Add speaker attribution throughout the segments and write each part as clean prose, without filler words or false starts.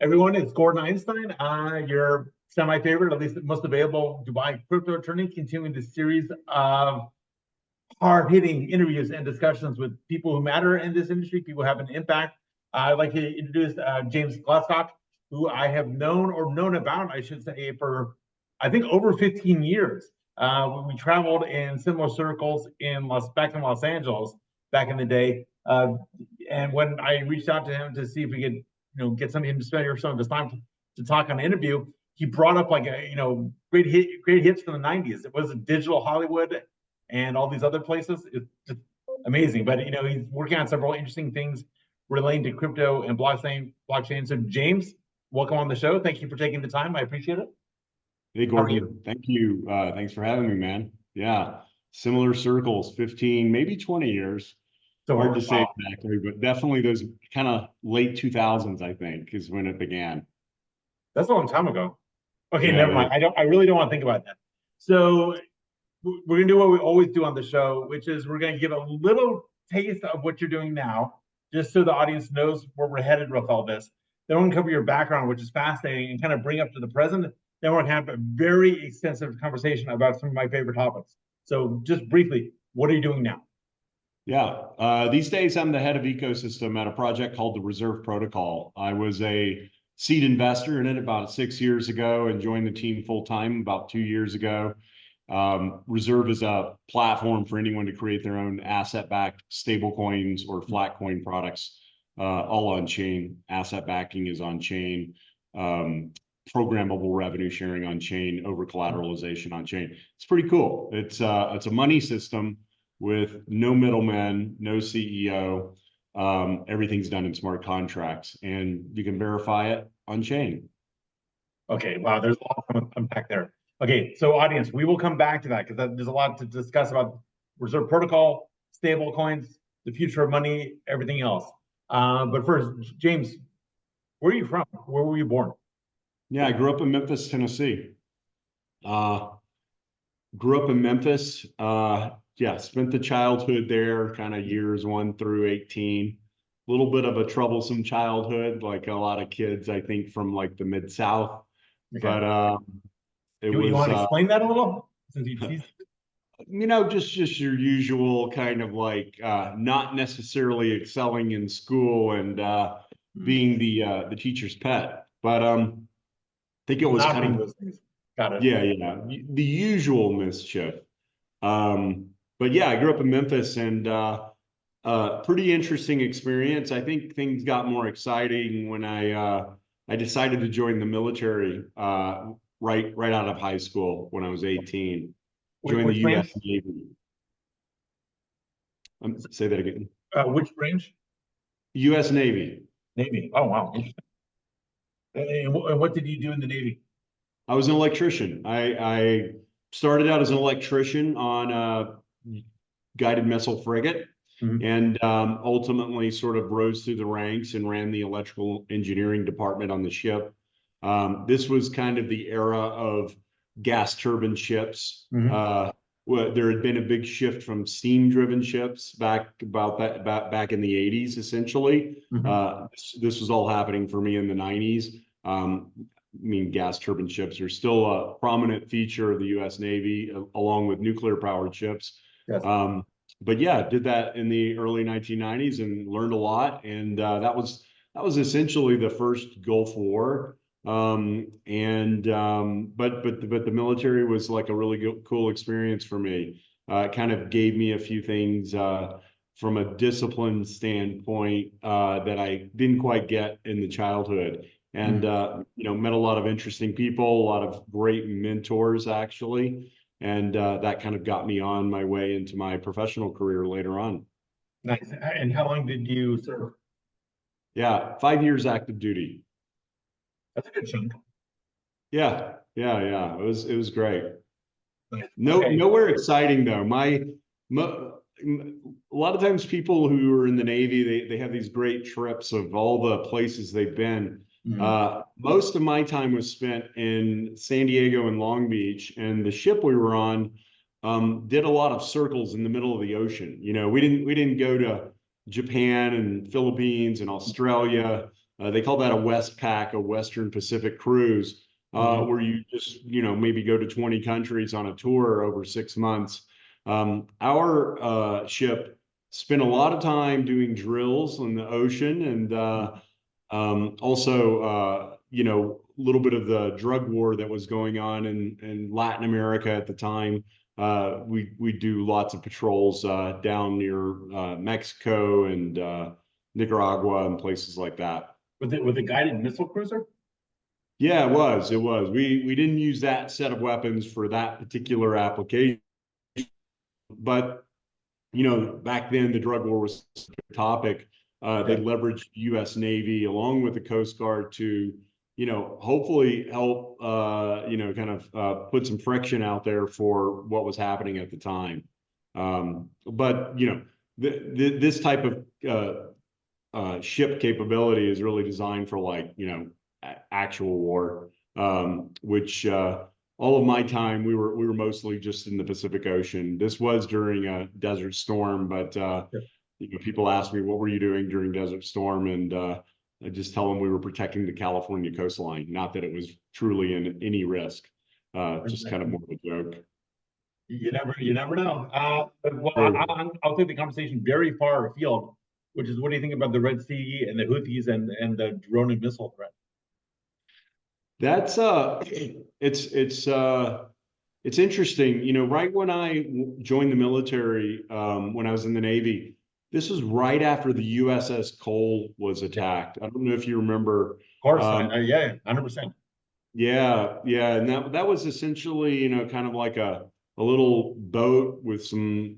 Speaker 1: Everyone, it's Gordon Einstein, your semi-favorite, at least most available Dubai crypto attorney, continuing the series of hard-hitting interviews and discussions with people who matter in this industry, people who have an impact. I'd like to introduce James Glascock, who I have known about, I should say, for I think over 15 years. When we traveled in similar circles back in Los Angeles back in the day. And when I reached out to him to see if we could get something to spend some of his time to talk on an interview, he brought up like great hits from the 90s. It was Digital Hollywood and all these other places. It's just amazing. But he's working on several interesting things relating to crypto and blockchain. So James, welcome on the show. Thank you for taking the time. I appreciate it.
Speaker 2: Hey Gordon, thank you. Thanks for having me, man. Yeah, similar circles, 15, maybe 20 years.
Speaker 1: So
Speaker 2: hard to say exactly, but definitely those kind of late 2000s, I think, is when it began.
Speaker 1: That's a long time ago. Okay, never mind. I really don't want to think about that. So we're gonna do what we always do on the show, which is we're gonna give a little taste of what you're doing now, just so the audience knows where we're headed with all this. Then we're gonna cover your background, which is fascinating, and kind of bring up to the present. Then we're gonna have a very extensive conversation about some of my favorite topics. So just briefly, what are you doing now?
Speaker 2: Yeah, these days I'm the head of ecosystem at a project called the Reserve Protocol. I was a seed investor in it about 6 years ago and joined the team full time about 2 years ago. Reserve is a platform for anyone to create their own asset-backed stablecoins or flat coin products, all on chain. Asset backing is on chain. Programmable revenue sharing on chain, over collateralization on chain. It's pretty cool. It's a money system with no middlemen, no CEO. Everything's done in smart contracts, and you can verify it on chain.
Speaker 1: Okay, wow, there's a lot to unpack there. Okay, so audience, we will come back to that because there's a lot to discuss about Reserve Protocol, stable coins, the future of money, everything else. But first, James, where are you from? Where were you born?
Speaker 2: Yeah, I grew up in Memphis, Tennessee. Grew up in Memphis. Yeah, spent the childhood there, kind of years 1 through 18. A little bit of a troublesome childhood, like a lot of kids, I think, from like the Mid-South.
Speaker 1: Okay.
Speaker 2: But
Speaker 1: you want to explain that a little? Since
Speaker 2: just your usual kind of like not necessarily excelling in school and being the teacher's pet. But I think it was kind of
Speaker 1: those things. Got it.
Speaker 2: Yeah, the usual mischief. But yeah, I grew up in Memphis and pretty interesting experience. I think things got more exciting when I decided to join the military right out of high school when I was 18. Joined the U.S. Navy. Say that again.
Speaker 1: Which branch?
Speaker 2: U.S. Navy.
Speaker 1: Navy. Oh, wow. And what did you do in the Navy?
Speaker 2: I was an electrician. I started out as an electrician on a guided missile frigate, and ultimately sort of rose through the ranks and ran the electrical engineering department on the ship. This was kind of the era of gas turbine ships. There had been a big shift from steam-driven ships back in the 80s, essentially. This was all happening for me in the 90s. Gas turbine ships are still a prominent feature of the U.S. Navy, along with nuclear-powered ships.
Speaker 1: Yes.
Speaker 2: But yeah, did that in the early 1990s and learned a lot. And that was essentially the first Gulf War. But the military was like a really cool experience for me. It kind of gave me a few things from a discipline standpoint that I didn't quite get in the childhood. And met a lot of interesting people, a lot of great mentors actually, and that kind of got me on my way into my professional career later on.
Speaker 1: Nice. And how long did you serve?
Speaker 2: Yeah, 5 years active duty.
Speaker 1: That's a good chunk.
Speaker 2: Yeah. It was great.
Speaker 1: Nice.
Speaker 2: Nowhere exciting though. A lot of times people who are in the Navy, they have these great trips of all the places they've been. Most of my time was spent in San Diego and Long Beach, and the ship we were on did a lot of circles in the middle of the ocean. We didn't go to Japan and Philippines and Australia. they call that a Westpac, a Western Pacific cruise, where you just, maybe go to 20 countries on a tour over 6 months. Our ship spent a lot of time doing drills in the ocean, and also, a little bit of the drug war that was going on in Latin America at the time. We do lots of patrols down near Mexico and Nicaragua and places like that.
Speaker 1: Was it guided missile cruiser?
Speaker 2: Yeah, it was. It was. We didn't use that set of weapons for that particular application, but back then the drug war was a topic. They leveraged U.S. Navy along with the Coast Guard to, hopefully help, kind of put some friction out there for what was happening at the time. But this type of ship capability is really designed for, like, actual war, which all of my time we were mostly just in the Pacific Ocean. This was during a Desert Storm, but people ask me, what were you doing during Desert Storm? And I just tell them we were protecting the California coastline, not that it was truly in any risk, just kind of more of a joke.
Speaker 1: You never know. Well,
Speaker 2: Sure.
Speaker 1: I'll take the conversation very far afield, which is, what do you think about the Red Sea and the Houthis and the drone and missile threat?
Speaker 2: That's it's interesting. Right when I joined the military, when I was in the Navy, this was right after the USS Cole was attacked. I don't know if you remember.
Speaker 1: Of course, yeah, 100%.
Speaker 2: Yeah, yeah, and that was essentially, kind of like a little boat with some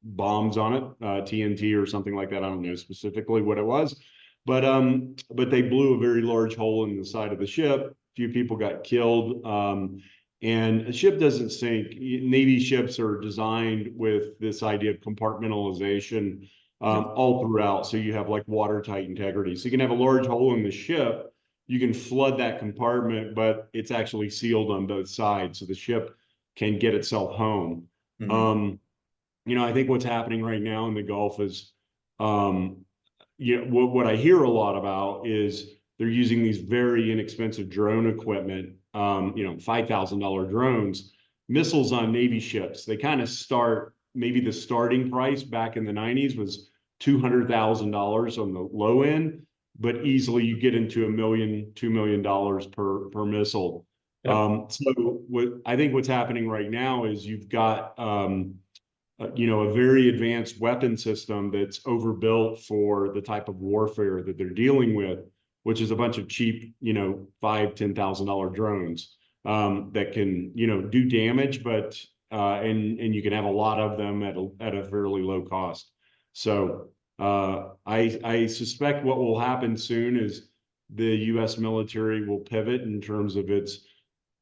Speaker 2: bombs on it, TNT or something like that. I don't know specifically what it was, but they blew a very large hole in the side of the ship. A few people got killed. And a ship doesn't sink. Navy ships are designed with this idea of compartmentalization all throughout. So you have, like, watertight integrity. So you can have a large hole in the ship. You can flood that compartment, but it's actually sealed on both sides, so the ship can get itself home. I think what's happening right now in the Gulf is, what I hear a lot about is they're using these very inexpensive drone equipment, $5,000 drones, missiles on Navy ships. They kind of start, maybe the starting price back in the 90s was $200,000 on the low end, but easily you get into $1 million, $2 million per missile.
Speaker 1: Yeah.
Speaker 2: So I think what's happening right now is you've got a very advanced weapon system that's overbuilt for the type of warfare that they're dealing with, which is a bunch of cheap, $5,000-$10,000 drones that can, do damage, but and you can have a lot of them at a fairly low cost. So I suspect what will happen soon is the U.S. military will pivot in terms of its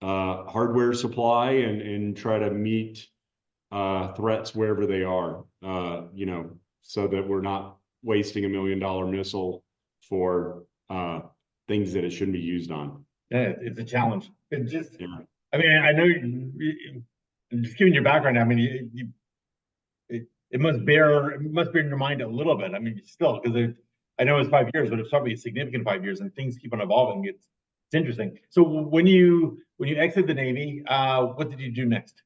Speaker 2: hardware supply and try to meet threats wherever they are, so that we're not wasting $1 million missile for things that it shouldn't be used on.
Speaker 1: Yeah, it's a challenge. It just, yeah. I mean, I know just given your background, I mean, it must bear in your mind a little bit. I mean, still, because I know it's 5 years, but it's probably a significant 5 years, and things keep on evolving. It's interesting. So when you exit the Navy, what did you do next?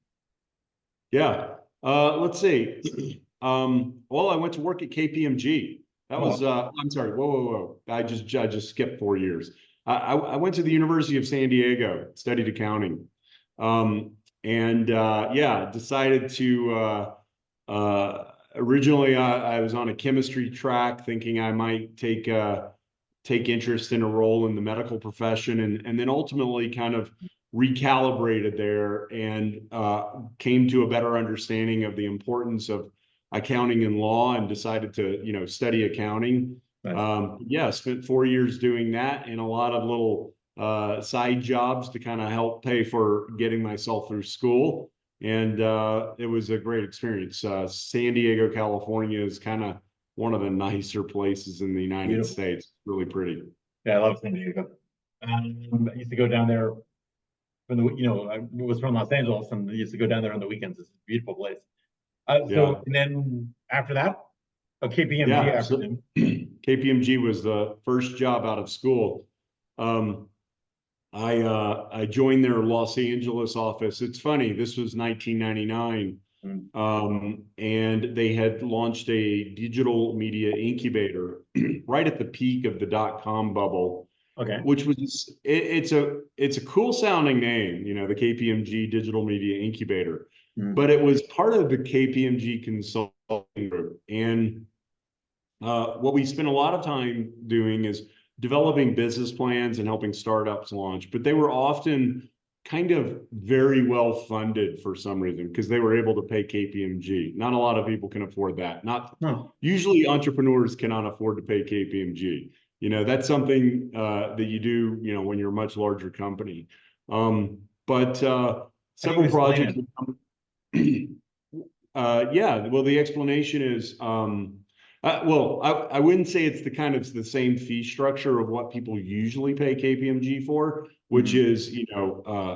Speaker 2: Yeah, let's see. Well, I went to work at KPMG. That was I'm sorry. Whoa. I just skipped 4 years. I went to the University of San Diego, studied accounting, and decided to. Originally, I was on a chemistry track, thinking I might take interest in a role in the medical profession, and then ultimately kind of recalibrated there and came to a better understanding of the importance of accounting and law, and decided to study accounting. Nice. Spent 4 years doing that and a lot of little side jobs to kind of help pay for getting myself through school. And it was a great experience. San Diego, California is kind of one of the nicer places in the United States. Really pretty.
Speaker 1: Yeah, I love San Diego. I used to go down there from I was from Los Angeles, and I used to go down there on the weekends. It's a beautiful place. And then after that, KPMG.
Speaker 2: Yeah,
Speaker 1: after
Speaker 2: KPMG was the first job out of school. Um, I joined their Los Angeles office. It's funny, this was 1999. And they had launched a digital media incubator right at the peak of the dot-com bubble,
Speaker 1: Okay.
Speaker 2: which was it's a cool sounding name, the KPMG Digital Media Incubator, but it was part of the KPMG Consulting Group. And what we spent a lot of time doing is developing business plans and helping startups launch, but they were often kind of very well funded for some reason because they were able to pay KPMG. Not a lot of people can afford that. Usually entrepreneurs cannot afford to pay KPMG. That's something that you do, when you're a much larger company. But several projects. Yeah, well, the explanation is, I wouldn't say it's the same fee structure of what people usually pay KPMG for, which is,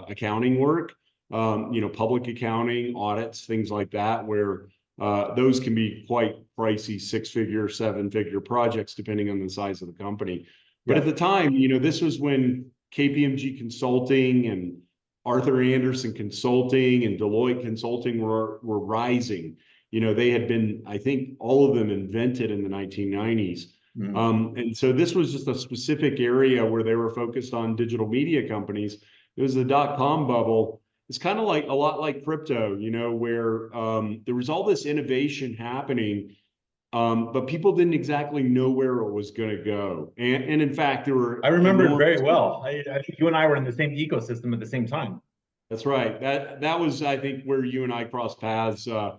Speaker 2: accounting work, public accounting, audits, things like that, where those can be quite pricey, 6-figure, 7-figure projects, depending on the size of the company. But at the time, this was when KPMG Consulting and Arthur Andersen Consulting and Deloitte Consulting were rising. They had been, I think, all of them invented in the 1990s. And so this was just a specific area where they were focused on digital media companies. It was the dot-com bubble. It's kind of like a lot like crypto, where there was all this innovation happening, but people didn't exactly know where it was going to go. And in fact, there were.
Speaker 1: I remember it very well. I think you and I were in the same ecosystem at the same time.
Speaker 2: That's right. That was, I think, where you and I crossed paths. I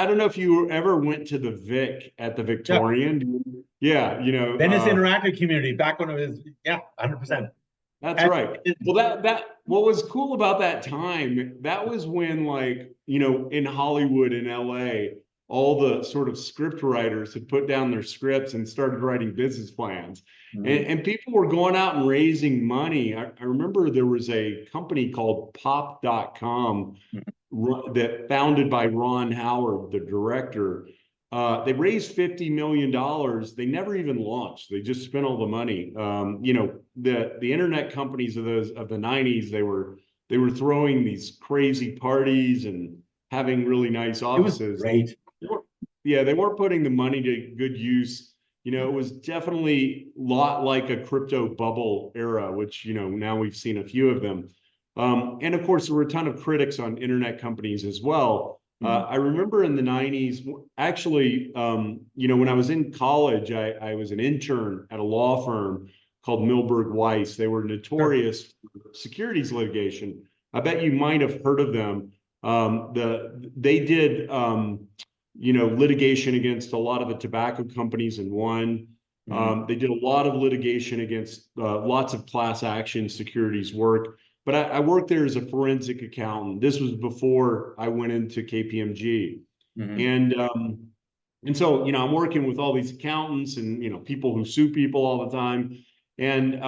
Speaker 2: don't know if you ever went to the Vic at the Victorian. Yeah,
Speaker 1: Venice Interactive Community back when it was 100%.
Speaker 2: That's right. Well, what was cool about that time, that was when, in Hollywood in LA, all the sort of script writers had put down their scripts and started writing business plans. And people were going out and raising money. I remember there was a company called Pop.com that founded by Ron Howard, the director. They raised $50 million. They never even launched. They just spent all the money. The internet companies of the 90s, they were throwing these crazy parties and having really nice offices.
Speaker 1: It was great.
Speaker 2: They weren't putting the money to good use. It was definitely a lot like a crypto bubble era, which, now we've seen a few of them. And of course, there were a ton of critics on internet companies as well. I remember in the 90s, actually, when I was in college, I was an intern at a law firm called Milberg Weiss. They were notorious for securities litigation. I bet you might have heard of them. They did, litigation against a lot of the tobacco companies and won. They did a lot of litigation against lots of class action securities work. But I worked there as a forensic accountant. This was before I went into KPMG. And so, I'm working with all these accountants and, people who sue people all the time. And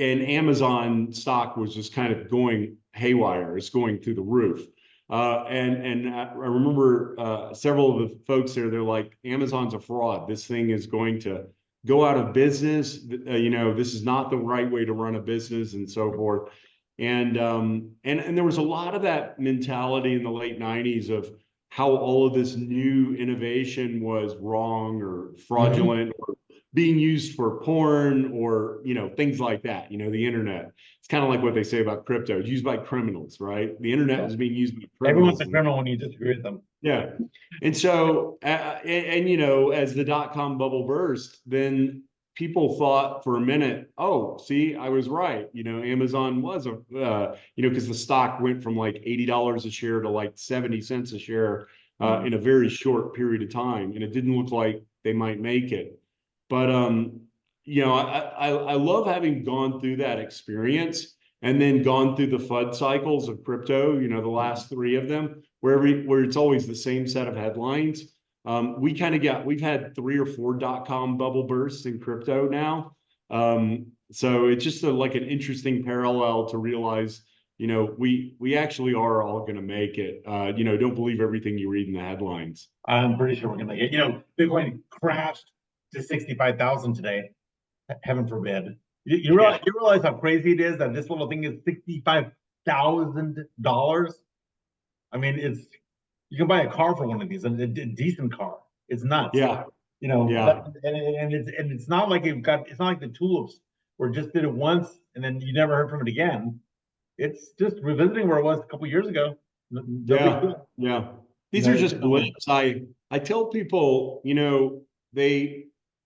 Speaker 2: Amazon stock was just kind of going haywire. It's going through the roof. And I remember several of the folks there, they're like, Amazon's a fraud. This thing is going to go out of business. This is not the right way to run a business and so forth. And there was a lot of that mentality in the late 90s of how all of this new innovation was wrong or fraudulent or being used for porn or, things like that, the internet. It's kind of like what they say about crypto. It's used by criminals, right? The internet was being used by criminals.
Speaker 1: Everyone's a criminal when you disagree with them.
Speaker 2: Yeah. And so, as the dot-com bubble burst, then people thought for a minute, oh, see, I was right. Amazon was because the stock went from like $80 a share to like 70 cents a share in a very short period of time. And it didn't look like they might make it. But, I love having gone through that experience and then gone through the FUD cycles of crypto, the last 3 of them, where it's always the same set of headlines. We've had 3 or 4 dot-com bubble bursts in crypto now. So it's just like an interesting parallel to realize, we actually are all going to make it. Don't believe everything you read in the headlines.
Speaker 1: I'm pretty sure we're going to get, Bitcoin crashed to 65,000 today. Heaven forbid. You realize how crazy it is that this little thing is $65,000. I mean, you can buy a car for one of these, a decent car. It's nuts.
Speaker 2: Yeah.
Speaker 1: You know,
Speaker 2: Yeah.
Speaker 1: it's not like it's not like the tulips where it just did it once and then you never heard from it again. It's just revisiting where it was a couple years ago. No big
Speaker 2: Yeah.
Speaker 1: deal.
Speaker 2: Yeah. These are just blips. I tell people,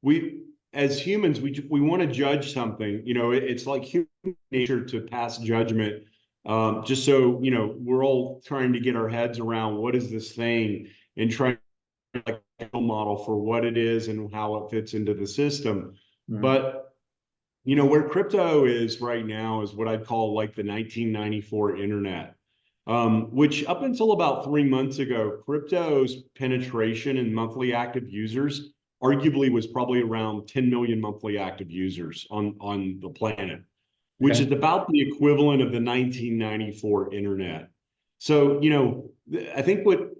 Speaker 2: we as humans, we want to judge something. It's like human nature to pass judgment. Just so, we're all trying to get our heads around what is this thing and trying to like a model for what it is and how it fits into the system. But where crypto is right now is what I'd call like the 1994 internet, which up until about 3 months ago, crypto's penetration in monthly active users arguably was probably around 10 million monthly active users on the planet, which is about the equivalent of the 1994 internet. So, I think what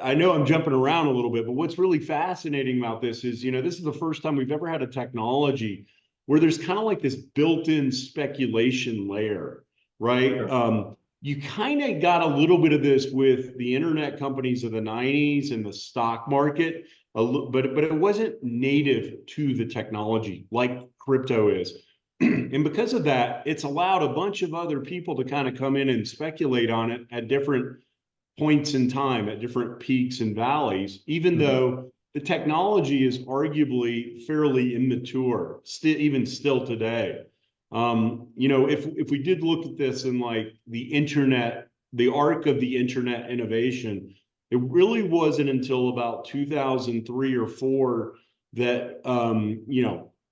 Speaker 2: I know I'm jumping around a little bit, but what's really fascinating about this is, this is the first time we've ever had a technology where there's kind of like this built-in speculation layer, right?
Speaker 1: Sure.
Speaker 2: You kind of got a little bit of this with the internet companies of the 90s and the stock market, but it wasn't native to the technology like crypto is. And because of that, it's allowed a bunch of other people to kind of come in and speculate on it at different points in time, at different peaks and valleys, even though the technology is arguably fairly immature, even still today. If we did look at this in like the internet, the arc of the internet innovation, it really wasn't until about 2003 or 4 that,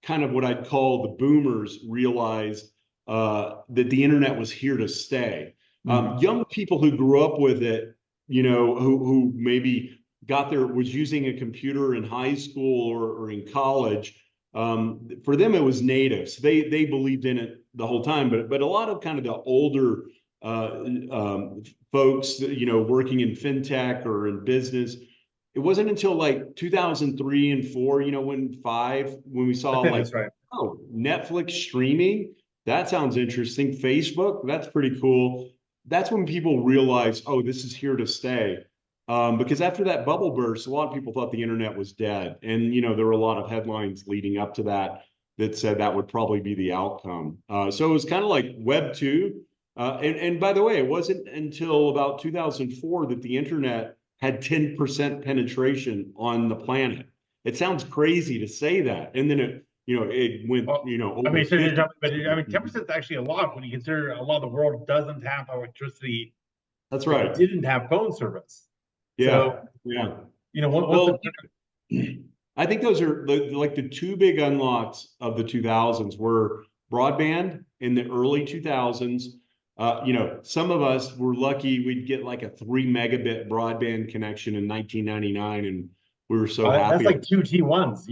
Speaker 2: kind of what I'd call the boomers realized that the internet was here to stay. Young people who grew up with it, who maybe was using a computer in high school or in college, for them it was native. So they believed in it the whole time. But a lot of kind of the older folks, working in fintech or in business, it wasn't until like 2003 and 4, when we saw like,
Speaker 1: That's right.
Speaker 2: oh, Netflix streaming, that sounds interesting. Facebook, that's pretty cool. That's when people realize, oh, this is here to stay. Because after that bubble burst, a lot of people thought the internet was dead. And, there were a lot of headlines leading up to that said that would probably be the outcome. So it was kind of like Web 2. And by the way, it wasn't until about 2004 that the internet had 10% penetration on the planet. It sounds crazy to say that. And then it went, over 50%.
Speaker 1: But 10% is actually a lot when you consider a lot of the world doesn't have electricity.
Speaker 2: That's right.
Speaker 1: It didn't have phone service.
Speaker 2: Yeah.
Speaker 1: So,
Speaker 2: yeah.
Speaker 1: Well,
Speaker 2: I think those are the two big unlocks of the 2000s were broadband in the early 2000s. Some of us were lucky we'd get like a 3 megabit broadband connection in 1999, and we were so happy.
Speaker 1: That's like 2 T1s.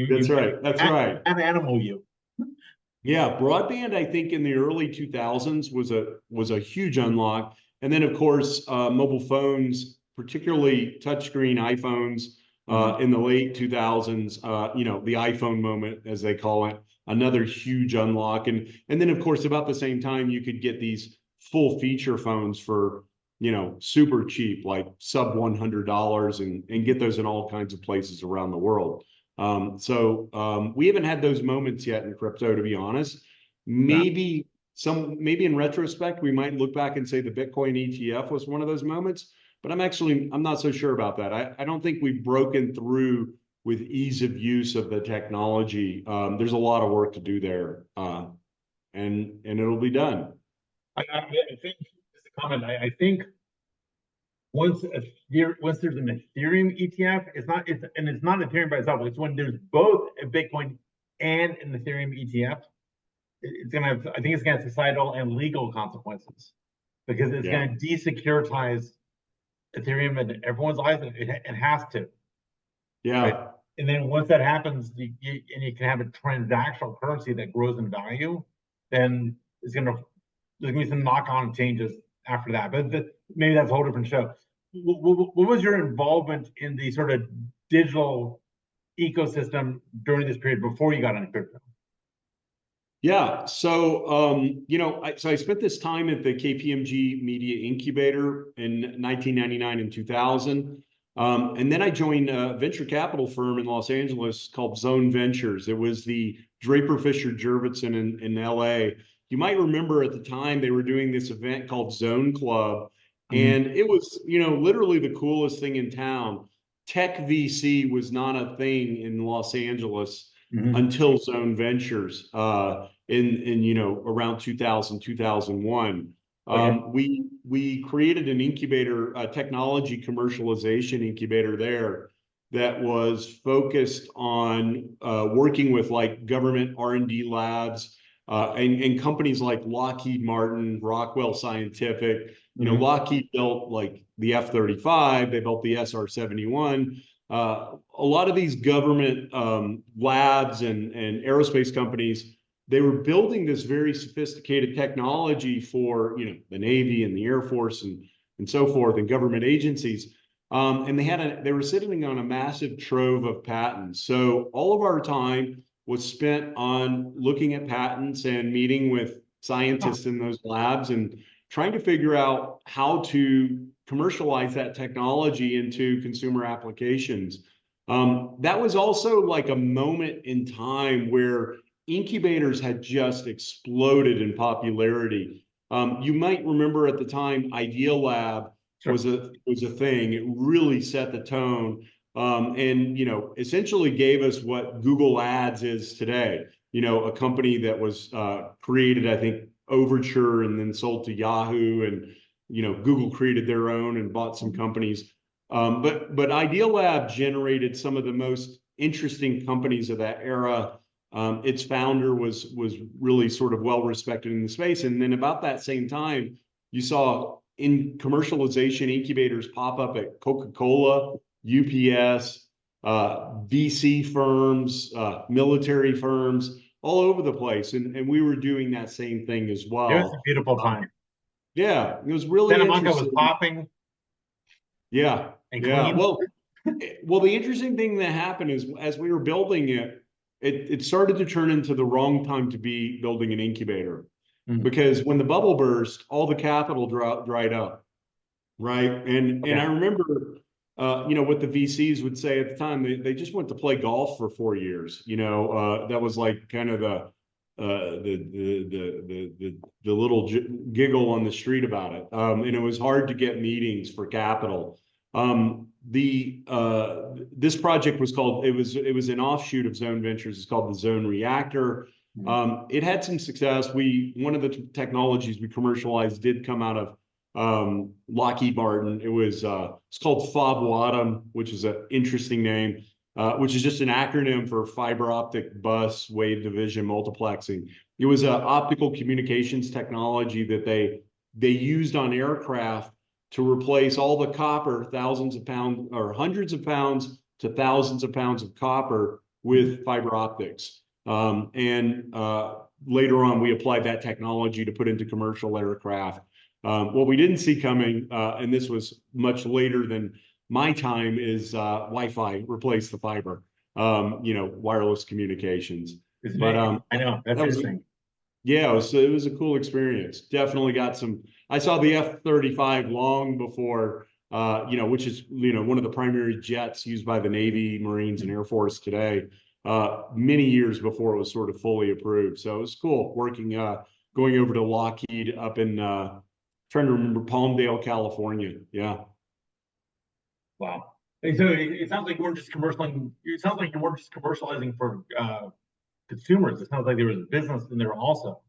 Speaker 2: That's right. That's right.
Speaker 1: An animal you.
Speaker 2: Yeah, broadband, I think in the early 2000s was a huge unlock. And then, of course, mobile phones, particularly touchscreen iPhones, in the late 2000s, the iPhone moment, as they call it, another huge unlock. And then, of course, about the same time, you could get these full feature phones for, super cheap, like sub $100, and get those in all kinds of places around the world. So we haven't had those moments yet in crypto, to be honest. Maybe in retrospect, we might look back and say the Bitcoin ETF was one of those moments, but I'm not so sure about that. I don't think we've broken through with ease of use of the technology. There's a lot of work to do there, and it'll be done.
Speaker 1: I think just a comment. I think once there's an Ethereum ETF, it's not Ethereum by itself. It's when there's both a Bitcoin and an Ethereum ETF. I think it's gonna have societal and legal consequences because it's gonna desecuritize Ethereum in everyone's eyes. It has to.
Speaker 2: Yeah.
Speaker 1: Right? And then once that happens, you can have a transactional currency that grows in value, then there's gonna be some knock-on changes after that. But maybe that's a whole different show. What was your involvement in the sort of digital ecosystem during this period before you got into crypto?
Speaker 2: Yeah. So, I spent this time at the KPMG Media Incubator in 1999 and 2000. And then I joined a venture capital firm in Los Angeles called Zone Ventures. It was the Draper Fisher Jurvetson in LA. You might remember at the time they were doing this event called Zone Club. And it was, literally the coolest thing in town. Tech VC was not a thing in Los Angeles until Zone Ventures in around 2000, 2001. We created an incubator, a technology commercialization incubator there that was focused on working with like government R&D labs and companies like Lockheed Martin, Rockwell Scientific. Lockheed built like the F-35, they built the SR-71. A lot of these government labs and aerospace companies, they were building this very sophisticated technology for the Navy and the Air Force and so forth, and government agencies. And they were sitting on a massive trove of patents. So all of our time was spent on looking at patents and meeting with scientists in those labs and trying to figure out how to commercialize that technology into consumer applications. That was also like a moment in time where incubators had just exploded in popularity. You might remember at the time, Idea Lab was a thing. It really set the tone, and essentially gave us what Google Ads is today. A company that was created, I think, Overture, and then sold to Yahoo, and Google created their own and bought some companies. But Idea Lab generated some of the most interesting companies of that era. Its founder was really sort of well respected in the space. And then about that same time, you saw in commercialization incubators pop up at Coca-Cola, UPS, VC firms, military firms, all over the place. And we were doing that same thing as well.
Speaker 1: It was a beautiful time.
Speaker 2: Yeah, it was really
Speaker 1: Santa Monica
Speaker 2: interesting.
Speaker 1: was popping.
Speaker 2: Yeah.
Speaker 1: And
Speaker 2: Yeah.
Speaker 1: clean.
Speaker 2: Well, the interesting thing that happened is as we were building it started to turn into the wrong time to be building an incubator. Because when the bubble burst, all the capital dried up, right? And I remember, what the VCs would say at the time. They just went to play golf for 4 years. That was like kind of the little giggle on the street about it. And it was hard to get meetings for capital. This project was called, it was an offshoot of Zone Ventures. It's called the Zone Reactor. It had some success. One of the technologies we commercialized did come out of Lockheed Martin. It's called FOBWATM, which is an interesting name, which is just an acronym for fiber optic bus wave division multiplexing. It was an optical communications technology that they used on aircraft to replace all the copper, thousands of pounds or hundreds of pounds to thousands of pounds of copper with fiber optics. Later on, we applied that technology to put into commercial aircraft. What we didn't see coming, and this was much later than my time, is Wi-Fi replaced the fiber, wireless communications. But
Speaker 1: I know, that's interesting.
Speaker 2: Yeah, it was a cool experience. Definitely got some. I saw the F-35 long before, which is one of the primary jets used by the Navy, Marines, and Air Force today. Many years before it was sort of fully approved. So it was cool working, going over to Lockheed up in trying to remember, Palmdale, California. Yeah.
Speaker 1: Wow. And so it sounds like you weren't just commercializing. It sounds like you weren't just commercializing for consumers. It sounds like there was a business in there also.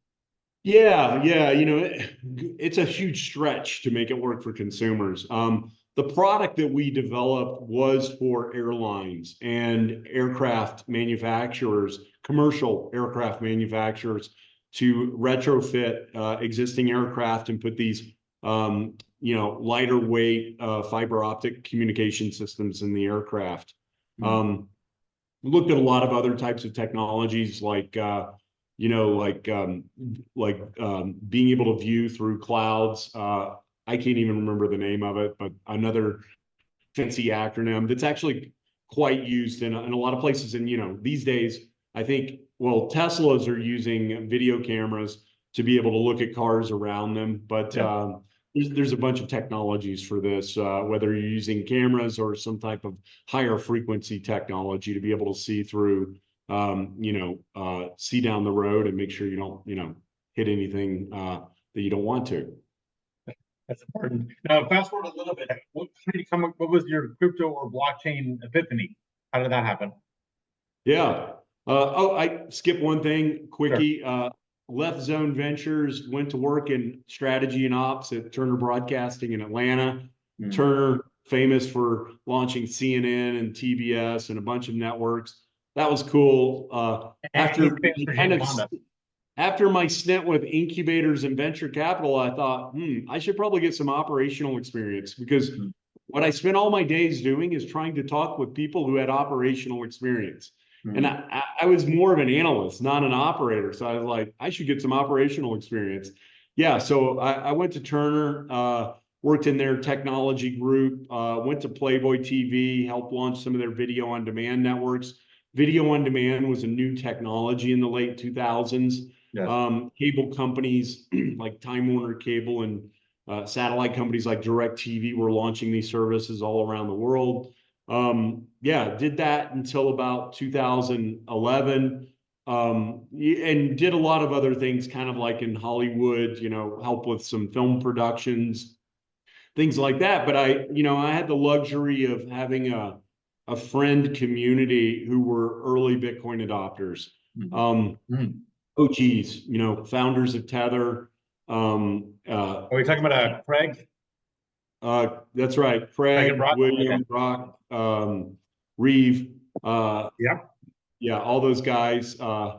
Speaker 2: Yeah. It's a huge stretch to make it work for consumers. The product that we developed was for airlines and aircraft manufacturers, commercial aircraft manufacturers, to retrofit existing aircraft and put these lighter weight fiber optic communication systems in the aircraft. Looked at a lot of other types of technologies like being able to view through clouds. I can't even remember the name of it, but another fancy acronym that's actually quite used in a lot of places. And, these days, I think, well, Teslas are using video cameras to be able to look at cars around them. But there's a bunch of technologies for this, whether you're using cameras or some type of higher frequency technology to be able to see through, see down the road and make sure you don't, hit anything that you don't want to.
Speaker 1: That's important. Now, fast forward a little bit. What was your crypto or blockchain epiphany? How did that happen?
Speaker 2: Yeah. I skipped one thing, quickie. Sure. Left Zone Ventures, went to work in strategy and ops at Turner Broadcasting in Atlanta. Mm-hmm. Turner, famous for launching CNN and TBS and a bunch of networks. That was cool. After my stint with incubators and venture capital, I thought, I should probably get some operational experience, because what I spent all my days doing is trying to talk with people who had operational experience. And I was more of an analyst, not an operator. So I was like, I should get some operational experience. Yeah, so I went to Turner, worked in their technology group, went to Playboy TV, helped launch some of their video on demand networks. Video on demand was a new technology in the late 2000s. Yes. Cable companies like Time Warner Cable and satellite companies like DirecTV were launching these services all around the world. Did that until about 2011, and did a lot of other things, kind of like in Hollywood, help with some film productions, things like that. But I had the luxury of having a friend community who were early Bitcoin adopters. OGs, founders of Tether.
Speaker 1: Are we talking about Craig?
Speaker 2: That's right. Craig, William, Brock, Reeve. Yeah, all those guys,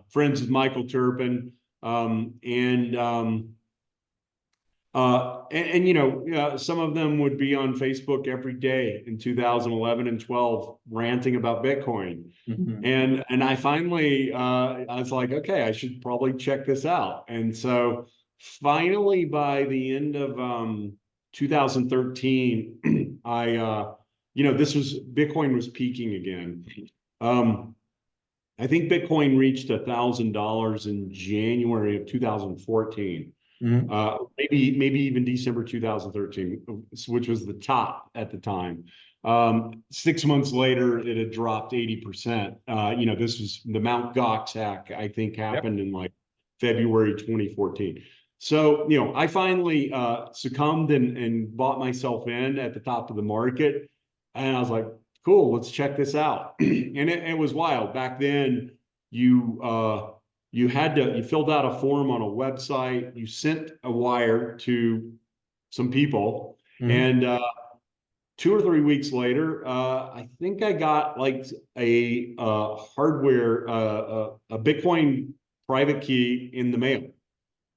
Speaker 2: friends of Michael Turpin. Some of them would be on Facebook every day in 2011 and 12 ranting about Bitcoin. Mm-hmm. And I finally, I was like, okay, I should probably check this out. And so finally, by the end of 2013, Bitcoin was peaking again. I think Bitcoin reached $1,000 in January of 2014. Mm-hmm. Maybe even December 2013, which was the top at the time. 6 months later, it had dropped 80%. This was the Mt. Gox hack, I think, happened in like February 2014. So, I finally succumbed and bought myself in at the top of the market. And I was like, cool, let's check this out. And it was wild. Back then, you filled out a form on a website, you sent a wire to some people, and 2 or 3 weeks later, I think I got like a hardware, a Bitcoin private key in the mail.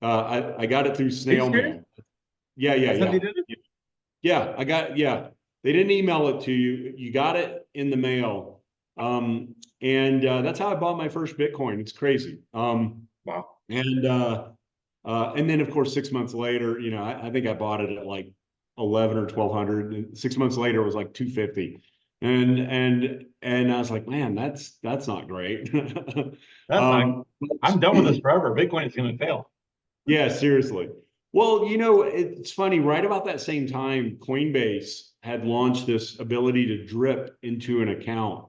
Speaker 2: I got it through snail mail. Yeah. They didn't email it to you. You got it in the mail. And that's how I bought my first Bitcoin. It's crazy. Wow. And then of course, 6 months later, I think I bought it at like 11 or 1200. And 6 months later, it was like 250. And I was like, man, that's not great.
Speaker 1: I'm done with this forever. Bitcoin is going to fail.
Speaker 2: Yeah, seriously. Well, it's funny, right about that same time, Coinbase had launched this ability to drip into an account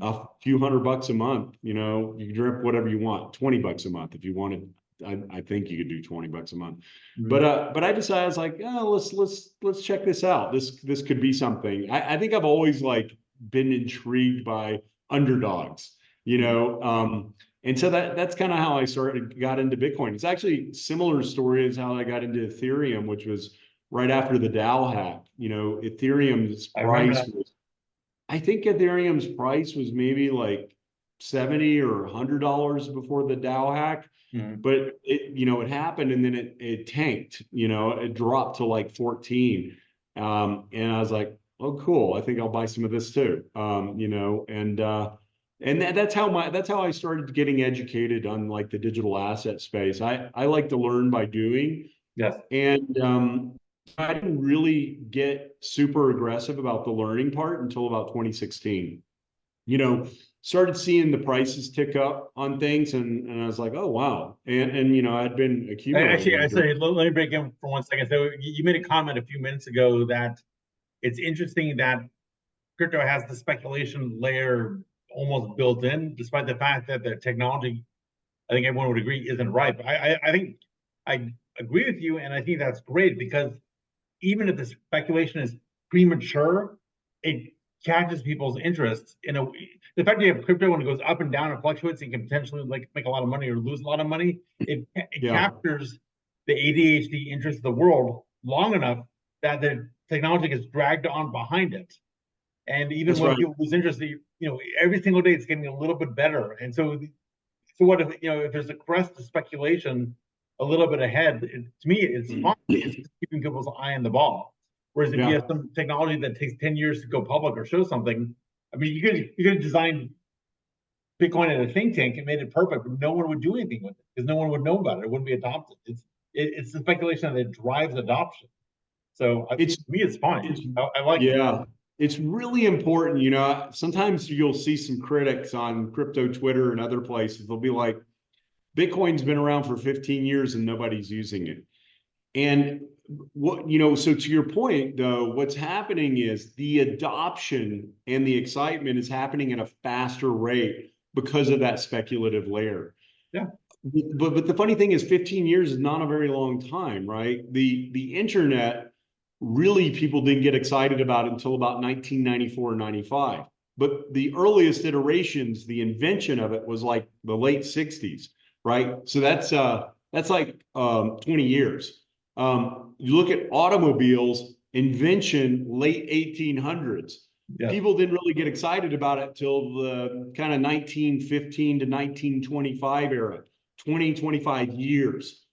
Speaker 2: a few $100 a month. You drip whatever you want, $20 a month if you wanted. I think you could do $20 a month. But I decided, I was like, let's check this out. This could be something. I think I've always been intrigued by underdogs, and so that's kind of how I got into Bitcoin. It's actually a similar story as how I got into Ethereum, which was right after the DAO hack. Ethereum's price was, I think Ethereum's price was maybe like $70 or $100 before the DAO hack. But it happened, and then it tanked. It dropped to like 14. And I was like, oh, cool. I think I'll buy some of this too. And that's how I started getting educated on like the digital asset space. I like to learn by doing. Yes. And I didn't really get super aggressive about the learning part until about 2016. started seeing the prices tick up on things, and I was like, oh wow. And I'd been
Speaker 1: Actually, I
Speaker 2: accumulating.
Speaker 1: say, let me break in for 1 second. So you made a comment a few minutes ago that it's interesting that crypto has the speculation layer almost built in, despite the fact that the technology, I think everyone would agree, isn't ripe. I think I agree with you, and I think that's great because even if the speculation is premature, it catches people's interest. The fact that you have crypto when it goes up and down and fluctuates, and can potentially like make a lot of money or lose a lot of money. It
Speaker 2: Yeah,
Speaker 1: captures the ADHD interest of the world long enough that the technology gets dragged on behind it. And even
Speaker 2: that's
Speaker 1: when
Speaker 2: right.
Speaker 1: people lose interest, every single day it's getting a little bit better. And so what if if there's a crest of speculation a little bit ahead? To me, it's fine. It's just keeping people's eye on the ball. Whereas if you
Speaker 2: Yeah,
Speaker 1: have some technology that takes 10 years to go public or show something, I mean, you could design Bitcoin at a think tank and made it perfect, but no one would do anything with it because no one would know about it. It wouldn't be adopted. It's the speculation that drives adoption. So
Speaker 2: it's
Speaker 1: to me, it's fine.
Speaker 2: it's
Speaker 1: I like it.
Speaker 2: yeah, it's really important. Sometimes you'll see some critics on crypto Twitter and other places. They'll be like, Bitcoin's been around for 15 years and nobody's using it. And so to your point, though, what's happening is the adoption and the excitement is happening at a faster rate because of that speculative layer.
Speaker 1: Yeah.
Speaker 2: But the funny thing is 15 years is not a very long time, right? The internet, really, people didn't get excited about it until about 1994 or 95. But the earliest iterations, the invention of it was like the late 60s, right? So that's like 20 years. You look at automobiles, invention late 1800s.
Speaker 1: Yes.
Speaker 2: People didn't really get excited about it till the kind of 1915 to 1925 era, 20, 25 years,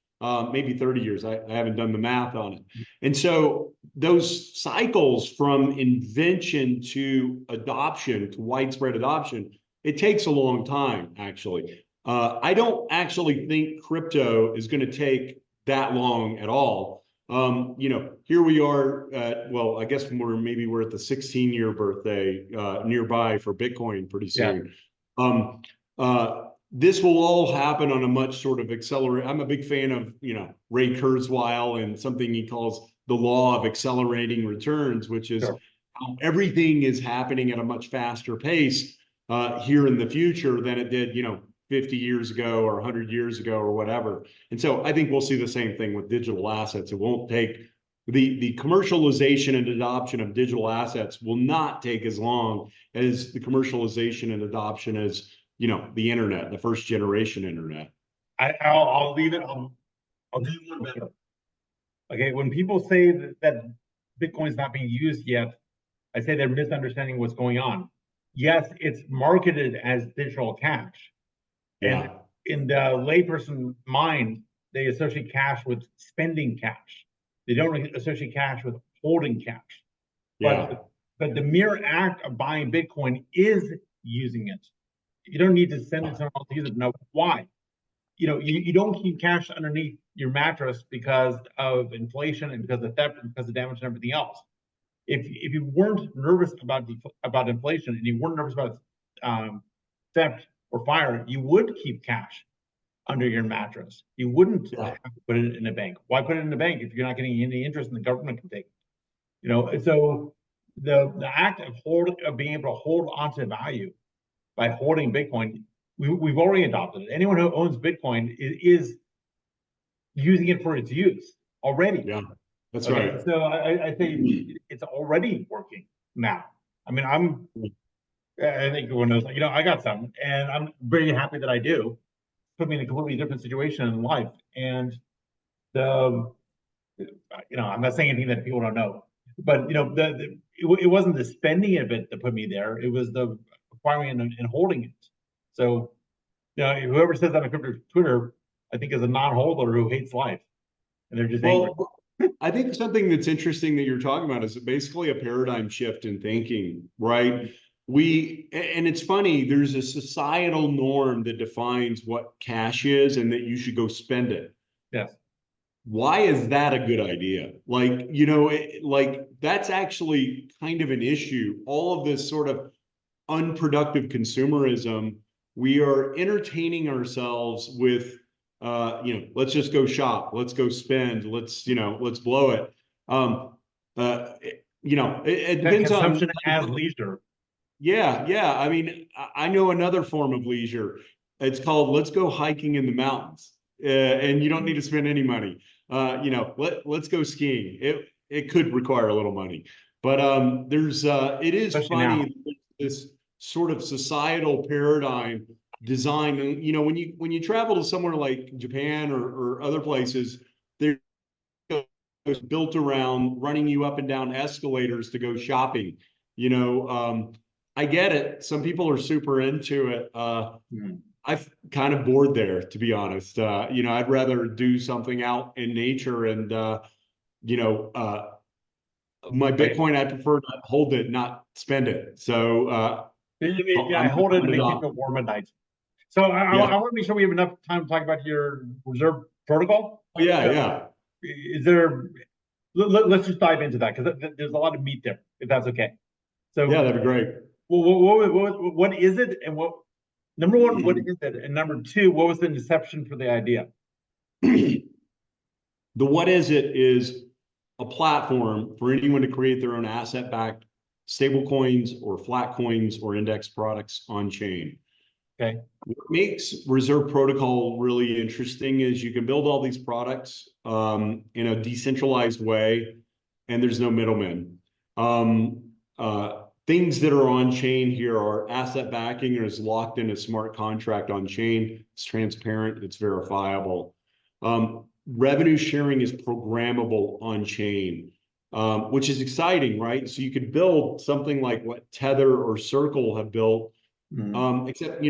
Speaker 2: maybe 30 years. I haven't done the math on it. And so those cycles from invention to adoption, to widespread adoption, it takes a long time, actually. I don't actually think crypto is going to take that long at all. Here we are well, I guess we're at the 16-year birthday nearby for Bitcoin pretty soon. Yeah. This will all happen on a much sort of accelerate. I'm a big fan of, Ray Kurzweil and something he calls the law of accelerating returns, which is how everything is happening at a much faster pace here in the future than it did, 50 years ago or 100 years ago or whatever. And so I think we'll see the same thing with digital assets. It won't take the commercialization and adoption of digital assets will not take as long as the commercialization and adoption as, the internet, the first generation internet.
Speaker 1: I'll leave it. I'll do one better. Okay, when people say that Bitcoin's not being used yet, I say they're misunderstanding what's going on. Yes, it's marketed as digital cash. And in the layperson mind, they associate cash with spending cash. They don't associate cash with holding cash.
Speaker 2: Yeah.
Speaker 1: But the mere act of buying Bitcoin is using it. You don't need to send it to someone else to use it. No, why? You don't keep cash underneath your mattress because of inflation and because of theft and because of damage and everything else. If you weren't nervous about inflation and you weren't nervous about theft or fire, you would keep cash under your mattress. You wouldn't have to put it in a bank. Why put it in a bank if you're not getting any interest and the government can take it? So the act of being able to hold onto value by holding Bitcoin, we've already adopted it. Anyone who owns Bitcoin is using it for its use already.
Speaker 2: Yeah, that's right.
Speaker 1: So I think it's already working now. I mean, I think everyone knows, I got some, and I'm very happy that I do. Put me in a completely different situation in life, and I'm not saying anything that people don't know, but it wasn't the spending of it that put me there. It was the acquiring and holding it. So, whoever says that on crypto Twitter, I think is a non-holder who hates life, and they're just angry.
Speaker 2: I think something that's interesting that you're talking about is basically a paradigm shift in thinking, right? And it's funny, there's a societal norm that defines what cash is and that you should go spend it.
Speaker 1: Yes.
Speaker 2: Why is that a good idea? Like, that's actually kind of an issue. All of this sort of unproductive consumerism. We are entertaining ourselves with, let's just go shop, let's go spend, let's blow it. It
Speaker 1: That
Speaker 2: depends on.
Speaker 1: consumption as leisure.
Speaker 2: Yeah. I mean, I know another form of leisure. It's called let's go hiking in the mountains, and you don't need to spend any money. Let's go skiing. It could require a little money, but it is
Speaker 1: Especially now.
Speaker 2: funny, this sort of societal paradigm design. When you travel to somewhere like Japan or other places, they're built around running you up and down escalators to go shopping. I get it. Some people are super into it. I've kind of bored there, to be honest. I'd rather do something out in nature and, my Bitcoin, I prefer to hold it, not spend it. So,
Speaker 1: I hold it and they keep it warm at night. So I want to make sure we have enough time to talk about your reserve protocol.
Speaker 2: Yeah.
Speaker 1: Is there, let's just dive into that because there's a lot of meat there, if that's okay. So
Speaker 2: yeah, that'd be great.
Speaker 1: What is it, and number one, what is it, and number two, what was the inception for the idea?
Speaker 2: The what is it is a platform for anyone to create their own asset-backed stable coins or flat coins or index products on chain.
Speaker 1: Okay.
Speaker 2: What makes Reserve Protocol really interesting is you can build all these products in a decentralized way, and there's no middlemen. Things that are on chain here are asset backing is locked in a smart contract on chain. It's transparent, it's verifiable. Revenue sharing is programmable on chain, which is exciting, right? So you could build something like what Tether or Circle have built, except,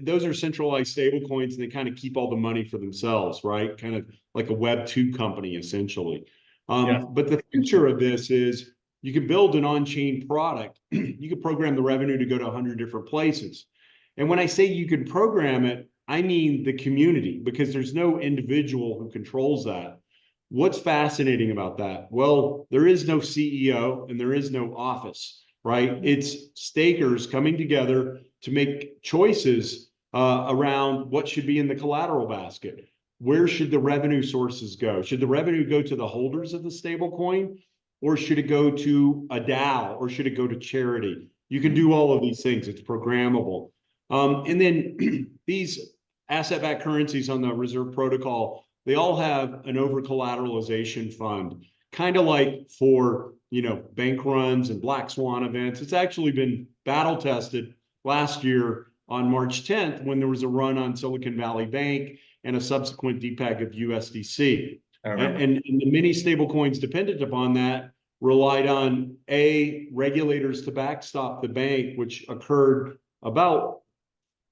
Speaker 2: those are centralized stable coins and they kind of keep all the money for themselves, right? Kind of like a Web2 company, essentially. But the future of this is you can build an on-chain product. You can program the revenue to go to 100 different places. And when I say you can program it, I mean the community, because there's no individual who controls that. What's fascinating about that? Well, there is no CEO and there is no office, right? It's stakers coming together to make choices around what should be in the collateral basket. Where should the revenue sources go? Should the revenue go to the holders of the stable coin? Or should it go to a DAO, or should it go to charity? You can do all of these things. It's programmable. And then these asset-backed currencies on the Reserve Protocol, they all have an over-collateralization fund, kind of like for bank runs and black swan events. It's actually been battle tested last year on March 10th when there was a run on Silicon Valley Bank and a subsequent depeg of USDC. And the many stable coins dependent upon that relied on regulators to backstop the bank, which occurred about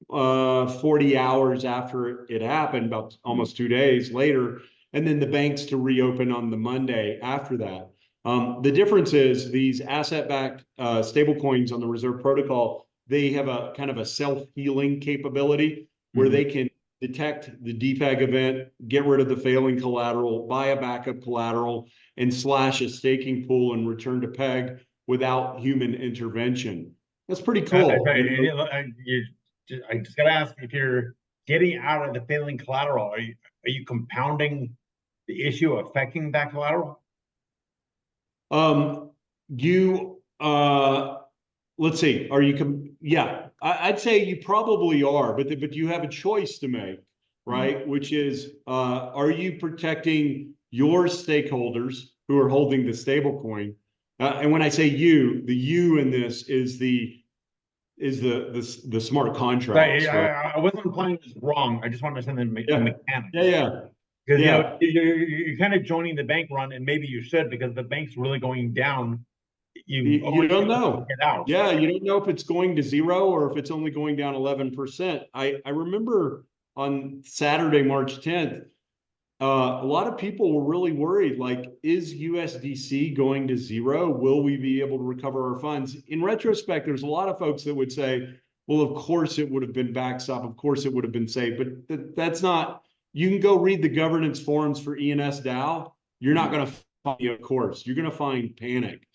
Speaker 2: 40 hours after it happened, about almost 2 days later, and then the banks to reopen on the Monday after that. The difference is these asset-backed stable coins on the Reserve Protocol, they have a kind of a self-healing capability where they can detect the depeg event, get rid of the failing collateral, buy a backup collateral, and slash a staking pool and return to peg without human intervention. That's pretty cool.
Speaker 1: I just gotta ask, if you're getting out of the failing collateral, are you compounding the issue affecting that collateral?
Speaker 2: Let's see, I'd say you probably are, but you have a choice to make, right? Which is, are you protecting your stakeholders who are holding the stable coin? And when I say you, the you in this is the smart contracts.
Speaker 1: I wasn't implying this wrong. I just want to understand the mechanics. Because you're kind of joining the bank run, and maybe you should, because the bank's really going down.
Speaker 2: You don't know. Yeah, you don't know if it's going to zero or if it's only going down 11%. I remember on Saturday, March 10th, a lot of people were really worried, like, is USDC going to zero? Will we be able to recover our funds? In retrospect, there's a lot of folks that would say, well, of course it would have been backstop. Of course it would have been safe. But that's not, you can go read the governance forums for ENS DAO. You're not going to find, of course, you're going to find panic.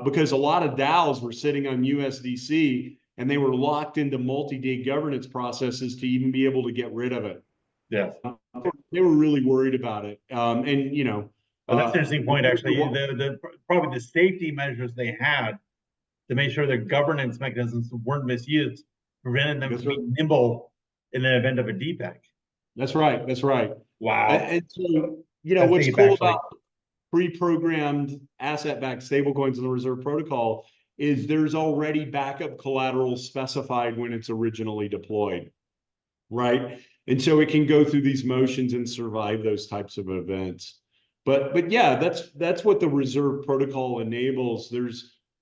Speaker 2: Because a lot of DAOs were sitting on USDC and they were locked into multi-day governance processes to even be able to get rid of it.
Speaker 1: Yes.
Speaker 2: They were really worried about it. And,
Speaker 1: Well, that's an interesting point, actually. Probably the safety measures they had to make sure their governance mechanisms weren't misused, prevented them
Speaker 2: That's
Speaker 1: from
Speaker 2: right.
Speaker 1: being nimble in the event of a DPEC.
Speaker 2: That's right. That's right.
Speaker 1: Wow.
Speaker 2: And so,
Speaker 1: That's
Speaker 2: what's
Speaker 1: deep,
Speaker 2: cool
Speaker 1: actually.
Speaker 2: about pre-programmed asset-backed stablecoins in the Reserve Protocol is there's already backup collateral specified when it's originally deployed, right? And so it can go through these motions and survive those types of events. But yeah, that's what the Reserve Protocol enables.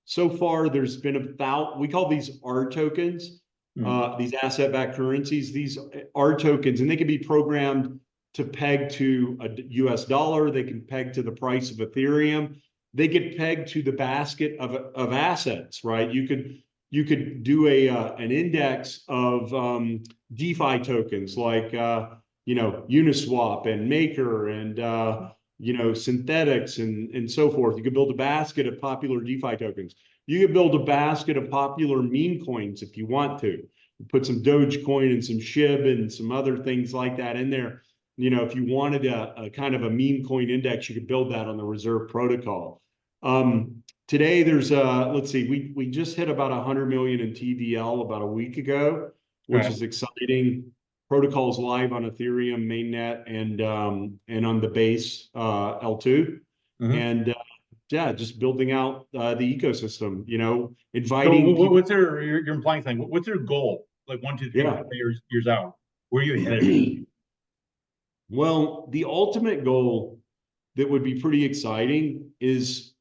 Speaker 2: So far there's been about, we call these R tokens, these asset-backed currencies. These R tokens, and they can be programmed to peg to a US dollar. They can peg to the price of Ethereum. They get pegged to the basket of assets, right? You could do an index of DeFi tokens like Uniswap and Maker and synthetics and so forth. You could build a basket of popular DeFi tokens. You could build a basket of popular meme coins if you want to. Put some Dogecoin and some SHIB and some other things like that in there. If you wanted a kind of a meme coin index, you could build that on the Reserve Protocol. Today, there's let's see, we just hit about 100 million in TVL about a week ago, which is exciting. Protocols live on Ethereum mainnet and on the base L2, and yeah, just building out the ecosystem. Inviting.
Speaker 1: So what's you're implying something? What's your goal? Like 1, 2, 3 years out? Where are you headed?
Speaker 2: Well, the ultimate goal that would be pretty exciting is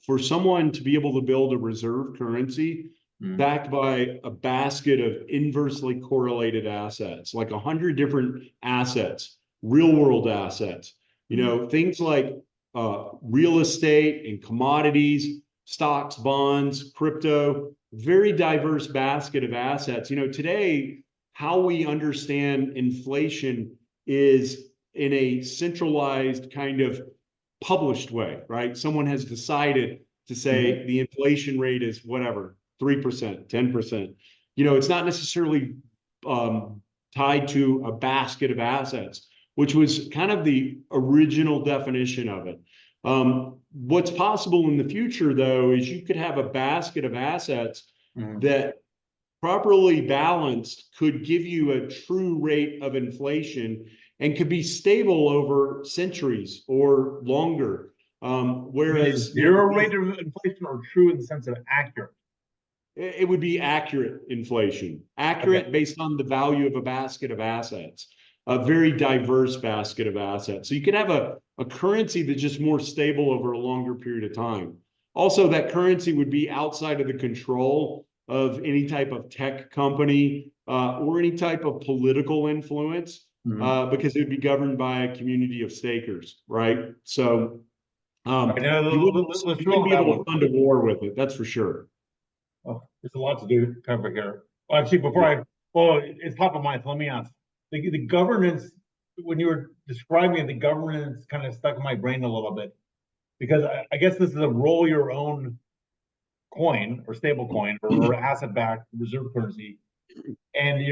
Speaker 2: for someone to be able to build a reserve currency backed by a basket of inversely correlated assets, like 100 different assets, real world assets, things like real estate and commodities, stocks, bonds, crypto, very diverse basket of assets. Today, how we understand inflation is in a centralized kind of published way, right? Someone has decided to say the inflation rate is whatever, 3%, 10%. It's not necessarily tied to a basket of assets, which was kind of the original definition of it. What's possible in the future, though, is you could have a basket of assets that properly balanced could give you a true rate of inflation and could be stable over centuries or longer. Whereas
Speaker 1: zero rate of inflation, or true in the sense of accurate?
Speaker 2: It would be accurate inflation, based on the value of a basket of assets, a very diverse basket of assets. So you could have a currency that's just more stable over a longer period of time. Also, that currency would be outside of the control of any type of tech company or any type of political influence, because it would be governed by a community of stakers, right? So you wouldn't be able to fund a war with it, that's for sure.
Speaker 1: Oh, there's a lot to cover here. Well, actually, it's top of mind, so let me ask. The governance, when you were describing it, the governance kind of stuck in my brain a little bit, because I guess this is a roll your own coin or stable coin or asset-backed reserve currency. And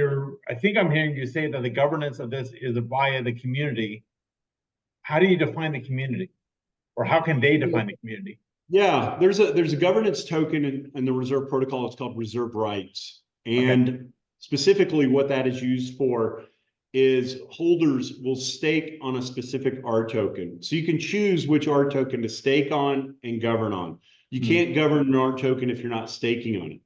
Speaker 1: I think I'm hearing you say that the governance of this is via the community. How do you define the community? Or how can they define the community?
Speaker 2: Yeah, there's a governance token in the Reserve Protocol. It's called reserve rights. And specifically what that is used for is holders will stake on a specific R token. So you can choose which R token to stake on and govern on. You can't govern an R token if you're not staking on it.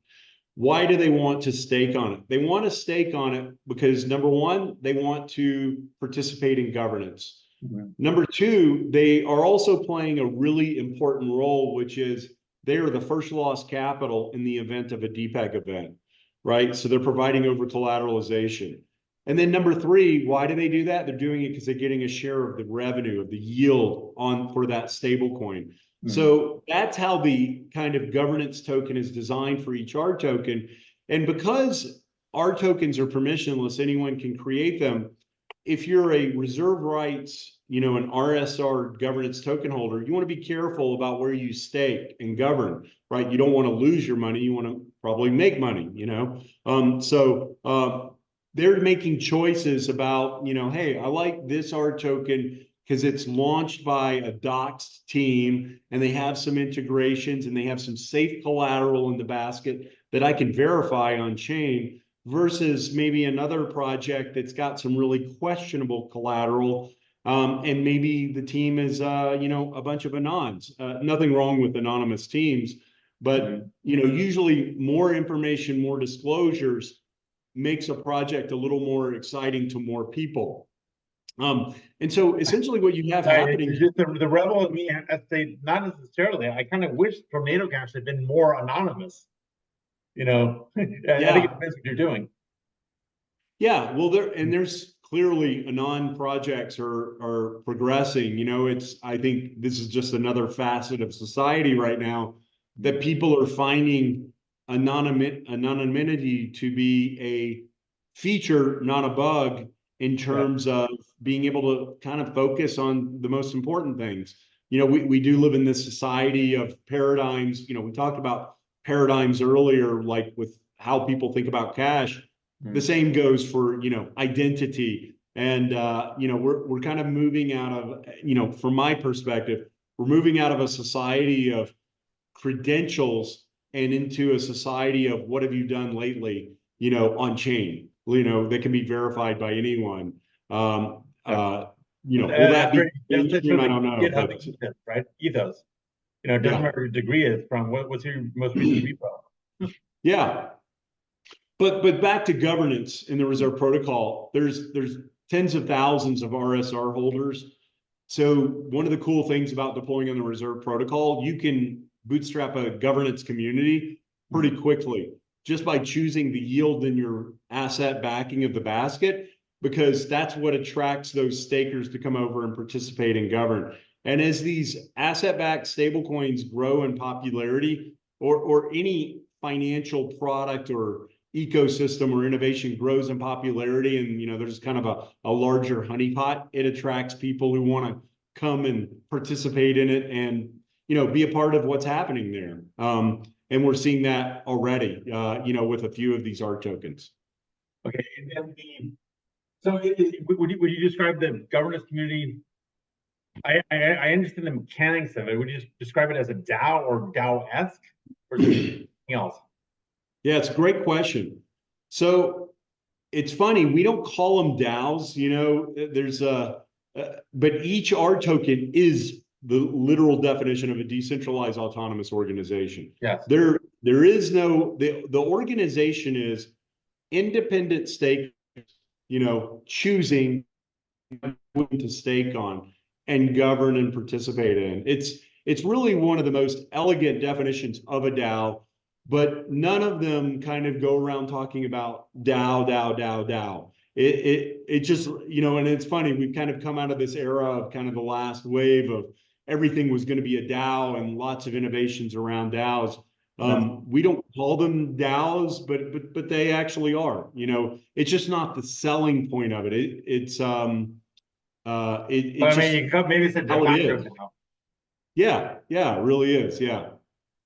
Speaker 2: Why do they want to stake on it? They want to stake on it because, number one, they want to participate in governance. Number two, they are also playing a really important role, which is they are the first loss capital in the event of a DPEG event, right? So they're providing over collateralization. And then number three, why do they do that? They're doing it because they're getting a share of the revenue, of the yield for that stable coin. So that's how the kind of governance token is designed for each R token. And because R tokens are permissionless, anyone can create them. If you're a reserve rights, an RSR governance token holder, you want to be careful about where you stake and govern, right? You don't want to lose your money. You want to probably make money, they're making choices about, hey, I like this art token because it's launched by a doxed team and they have some integrations and they have some safe collateral in the basket that I can verify on chain, versus maybe another project that's got some really questionable collateral. And maybe the team is, a bunch of anons. Nothing wrong with anonymous teams, but, usually more information, more disclosures makes a project a little more exciting to more people. And so essentially what you have happening.
Speaker 1: Just the rebel in me, I say not necessarily. I kind of wish Tornado Cash had been more anonymous. I think it depends what you're doing.
Speaker 2: Yeah, well, there's clearly anon projects are progressing. I think this is just another facet of society right now that people are finding anonymity to be a feature, not a bug, in terms of being able to kind of focus on the most important things. We do live in this society of paradigms. We talked about paradigms earlier, like with how people think about cash. The same goes for, identity. And, we're kind of moving out of, from my perspective, we're moving out of a society of credentials and into a society of what have you done lately, on chain, that can be verified by anyone. Will that be mainstream? I don't know.
Speaker 1: Ethos, right? Ethos. It doesn't matter what degree is from. What's your most recent repo?
Speaker 2: Yeah. But back to governance in the Reserve Protocol, there's tens of thousands of RSR holders. So one of the cool things about deploying on the Reserve Protocol, you can bootstrap a governance community pretty quickly just by choosing the yield in your asset backing of the basket, because that's what attracts those stakers to come over and participate and govern. And as these asset-backed stablecoins grow in popularity, or any financial product or ecosystem or innovation grows in popularity, and there's kind of a larger honeypot, it attracts people who want to come and participate in it and be a part of what's happening there. And we're seeing that already, with a few of these art tokens.
Speaker 1: Okay, and so would you describe the governance community? I understand the mechanics of it. Would you describe it as a DAO or DAO-esque, or something else?
Speaker 2: Yeah, it's a great question. So it's funny, we don't call them DAOs, but each art token is the literal definition of a decentralized autonomous organization.
Speaker 1: Yes.
Speaker 2: There is the organization is independent stake, choosing to stake on and govern and participate in. It's really one of the most elegant definitions of a DAO, but none of them kind of go around talking about DAO. It just, and it's funny, we've kind of come out of this era of kind of the last wave of everything was going to be a DAO and lots of innovations around DAOs. We don't call them DAOs, but they actually are. It's just not the selling point of it. Maybe it's a de facto DAO. Yeah, it really is. Yeah.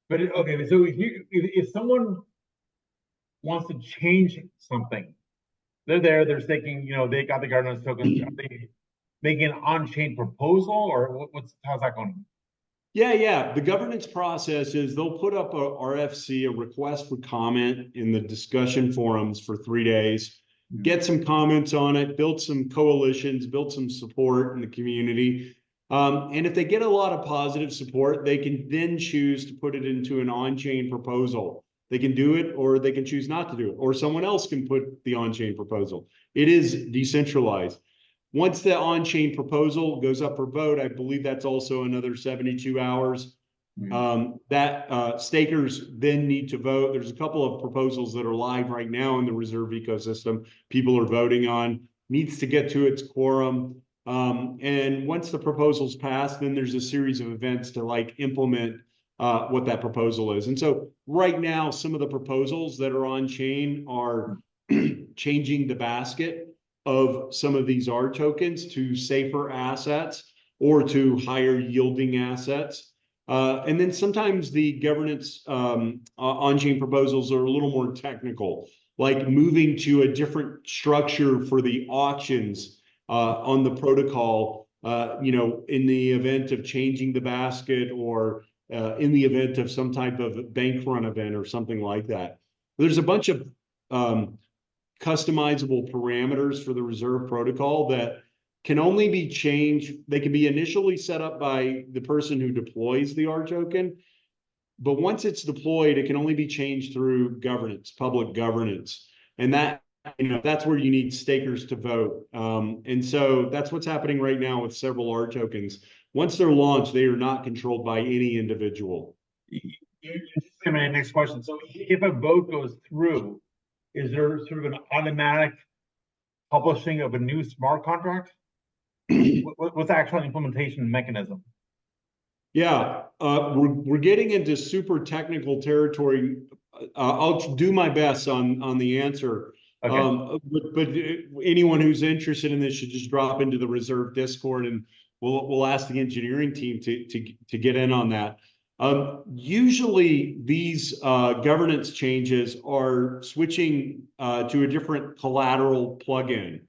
Speaker 1: But okay, so if someone wants to change something, they're there, they're staking, they got the governance tokens. Are they making an on-chain proposal, or how's that going?
Speaker 2: Yeah. The governance process is they'll put up a RFC, a request for comment, in the discussion forums for 3 days, get some comments on it, build some coalitions, build some support in the community. And if they get a lot of positive support, they can then choose to put it into an on-chain proposal. They can do it, or they can choose not to do it, or someone else can put the on-chain proposal. It is decentralized. Once the on-chain proposal goes up for vote, I believe that's also another 72 hours. Stakers then need to vote. There's a couple of proposals that are live right now in the Reserve ecosystem. People are voting on, needs to get to its quorum. And once the proposal's passed, then there's a series of events to implement what that proposal is. And so right now, some of the proposals that are on chain are changing the basket of some of these art tokens to safer assets or to higher yielding assets. And then sometimes the governance on-chain proposals are a little more technical, like moving to a different structure for the auctions on the protocol, in the event of changing the basket or in the event of some type of bank run event or something like that. There's a bunch of customizable parameters for the reserve protocol that can only be changed. They can be initially set up by the person who deploys the R token, but once it's deployed, it can only be changed through governance, public governance. And that's where you need stakers to vote. And so that's what's happening right now with several R tokens. Once they're launched, they are not controlled by any individual.
Speaker 1: My next question. So if a vote goes through, is there sort of an automatic publishing of a new smart contract? What's the actual implementation mechanism?
Speaker 2: Yeah, we're getting into super technical territory. I'll do my best on the answer.
Speaker 1: Okay.
Speaker 2: But anyone who's interested in this should just drop into the Reserve Discord, and we'll ask the engineering team to get in on that. Usually these governance changes are switching to a different collateral plugin.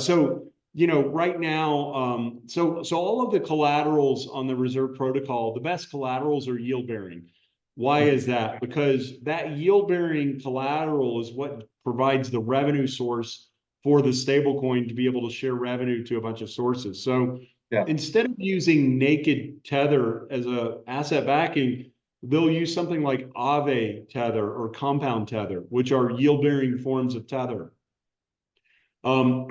Speaker 2: So right now, so all of the collaterals on the Reserve protocol, the best collaterals are yield bearing. Why is that? Because that yield bearing collateral is what provides the revenue source for the stablecoin to be able to share revenue to a bunch of sources. So instead of using naked Tether as a asset backing, they'll use something like Aave Tether or Compound Tether, which are yield bearing forms of Tether. And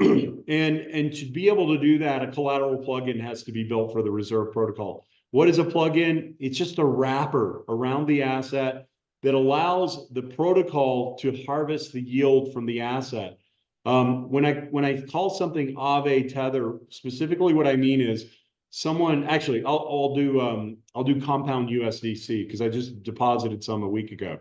Speaker 2: to be able to do that, a collateral plugin has to be built for the Reserve protocol. What is a plugin? It's just a wrapper around the asset that allows the protocol to harvest the yield from the asset. When I call something Aave Tether, specifically what I mean is someone actually I'll do Compound USDC because I just deposited some a week ago.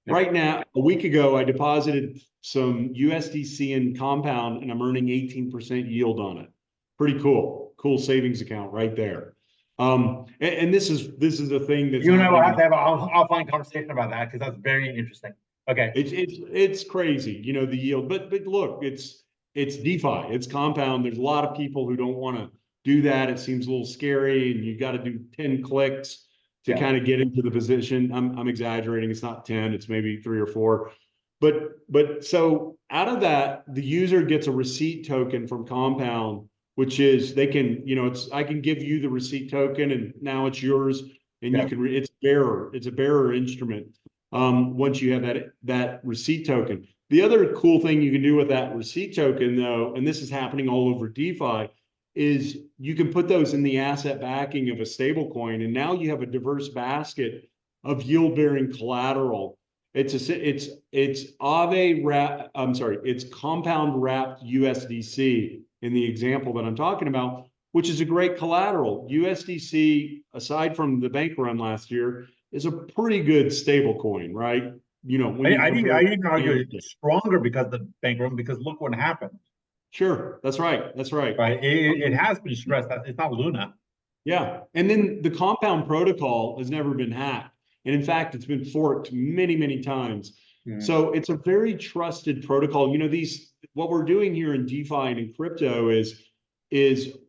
Speaker 2: Right now, a week ago, I deposited some USDC in Compound and I'm earning 18% yield on it. Pretty cool. Cool savings account right there. And this is the thing that
Speaker 1: you and I will have to have an offline conversation about that because that's very interesting. Okay.
Speaker 2: It's crazy, the yield, but look, it's DeFi, it's Compound. There's a lot of people who don't want to do that. It seems a little scary, and you got to do 10 clicks to kind of get into the position. I'm exaggerating. It's not 10, it's maybe 3 or 4. But so out of that, the user gets a receipt token from Compound, which is they can, I can give you the receipt token and now it's yours, and you can it's a bearer instrument. Once you have that receipt token. The other cool thing you can do with that receipt token, though, and this is happening all over DeFi, is you can put those in the asset backing of a stable coin, and now you have a diverse basket of yield-bearing collateral. It's Aave wrap, it's Compound wrapped USDC in the example that I'm talking about, which is a great collateral. USDC, aside from the bank run last year, is a pretty good stable coin, right?
Speaker 1: I even argue it's stronger because of the bank run, because look what happened.
Speaker 2: Sure, that's right. That's right.
Speaker 1: Right. It has been stressed. It's not Luna.
Speaker 2: Yeah. And then the Compound protocol has never been hacked. And in fact, it's been forked many, many times. So it's a very trusted protocol. What we're doing here in DeFi and in crypto is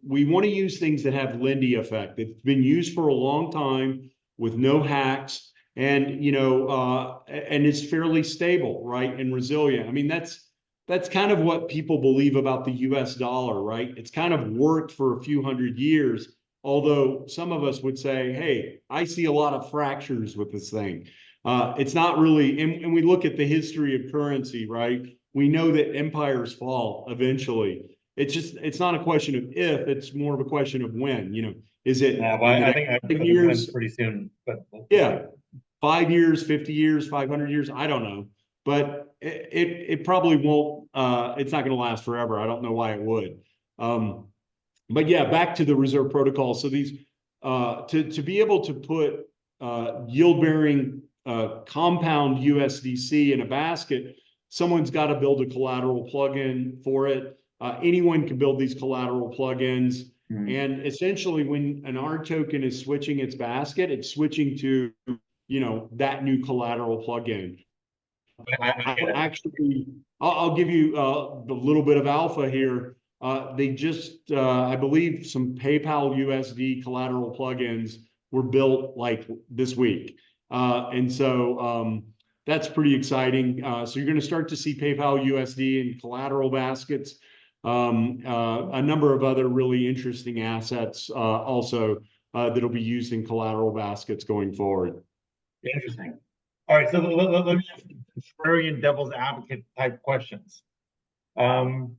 Speaker 2: we want to use things that have Lindy effect. It's been used for a long time with no hacks, and and it's fairly stable, right, and resilient. I mean, that's kind of what people believe about the US dollar, right? It's kind of worked for a few hundred years, although some of us would say, hey, I see a lot of fractures with this thing. It's not really, and we look at the history of currency, right? We know that empires fall eventually. It's not a question of if, it's more of a question of when, is it?
Speaker 1: I think years pretty soon, but
Speaker 2: 5 years, 50 years, 500 years, I don't know, but it probably won't. It's not going to last forever. I don't know why it would. But yeah, back to the Reserve protocol. So these to be able to put yield bearing Compound USDC in a basket, someone's got to build a collateral plugin for it. Anyone can build these collateral plugins.
Speaker 1: Mhm.
Speaker 2: And essentially, when an R token is switching its basket, it's switching to, that new collateral plugin.
Speaker 1: I get it.
Speaker 2: Actually, I'll give you a little bit of alpha here. They just, I believe, some PayPal USD collateral plugins were built like this week, and so that's pretty exciting. So you're going to start to see PayPal USD and collateral baskets, a number of other really interesting assets also that'll be used in collateral baskets going forward.
Speaker 1: Interesting. All right, so let me ask you contrarian devil's advocate type questions. Um,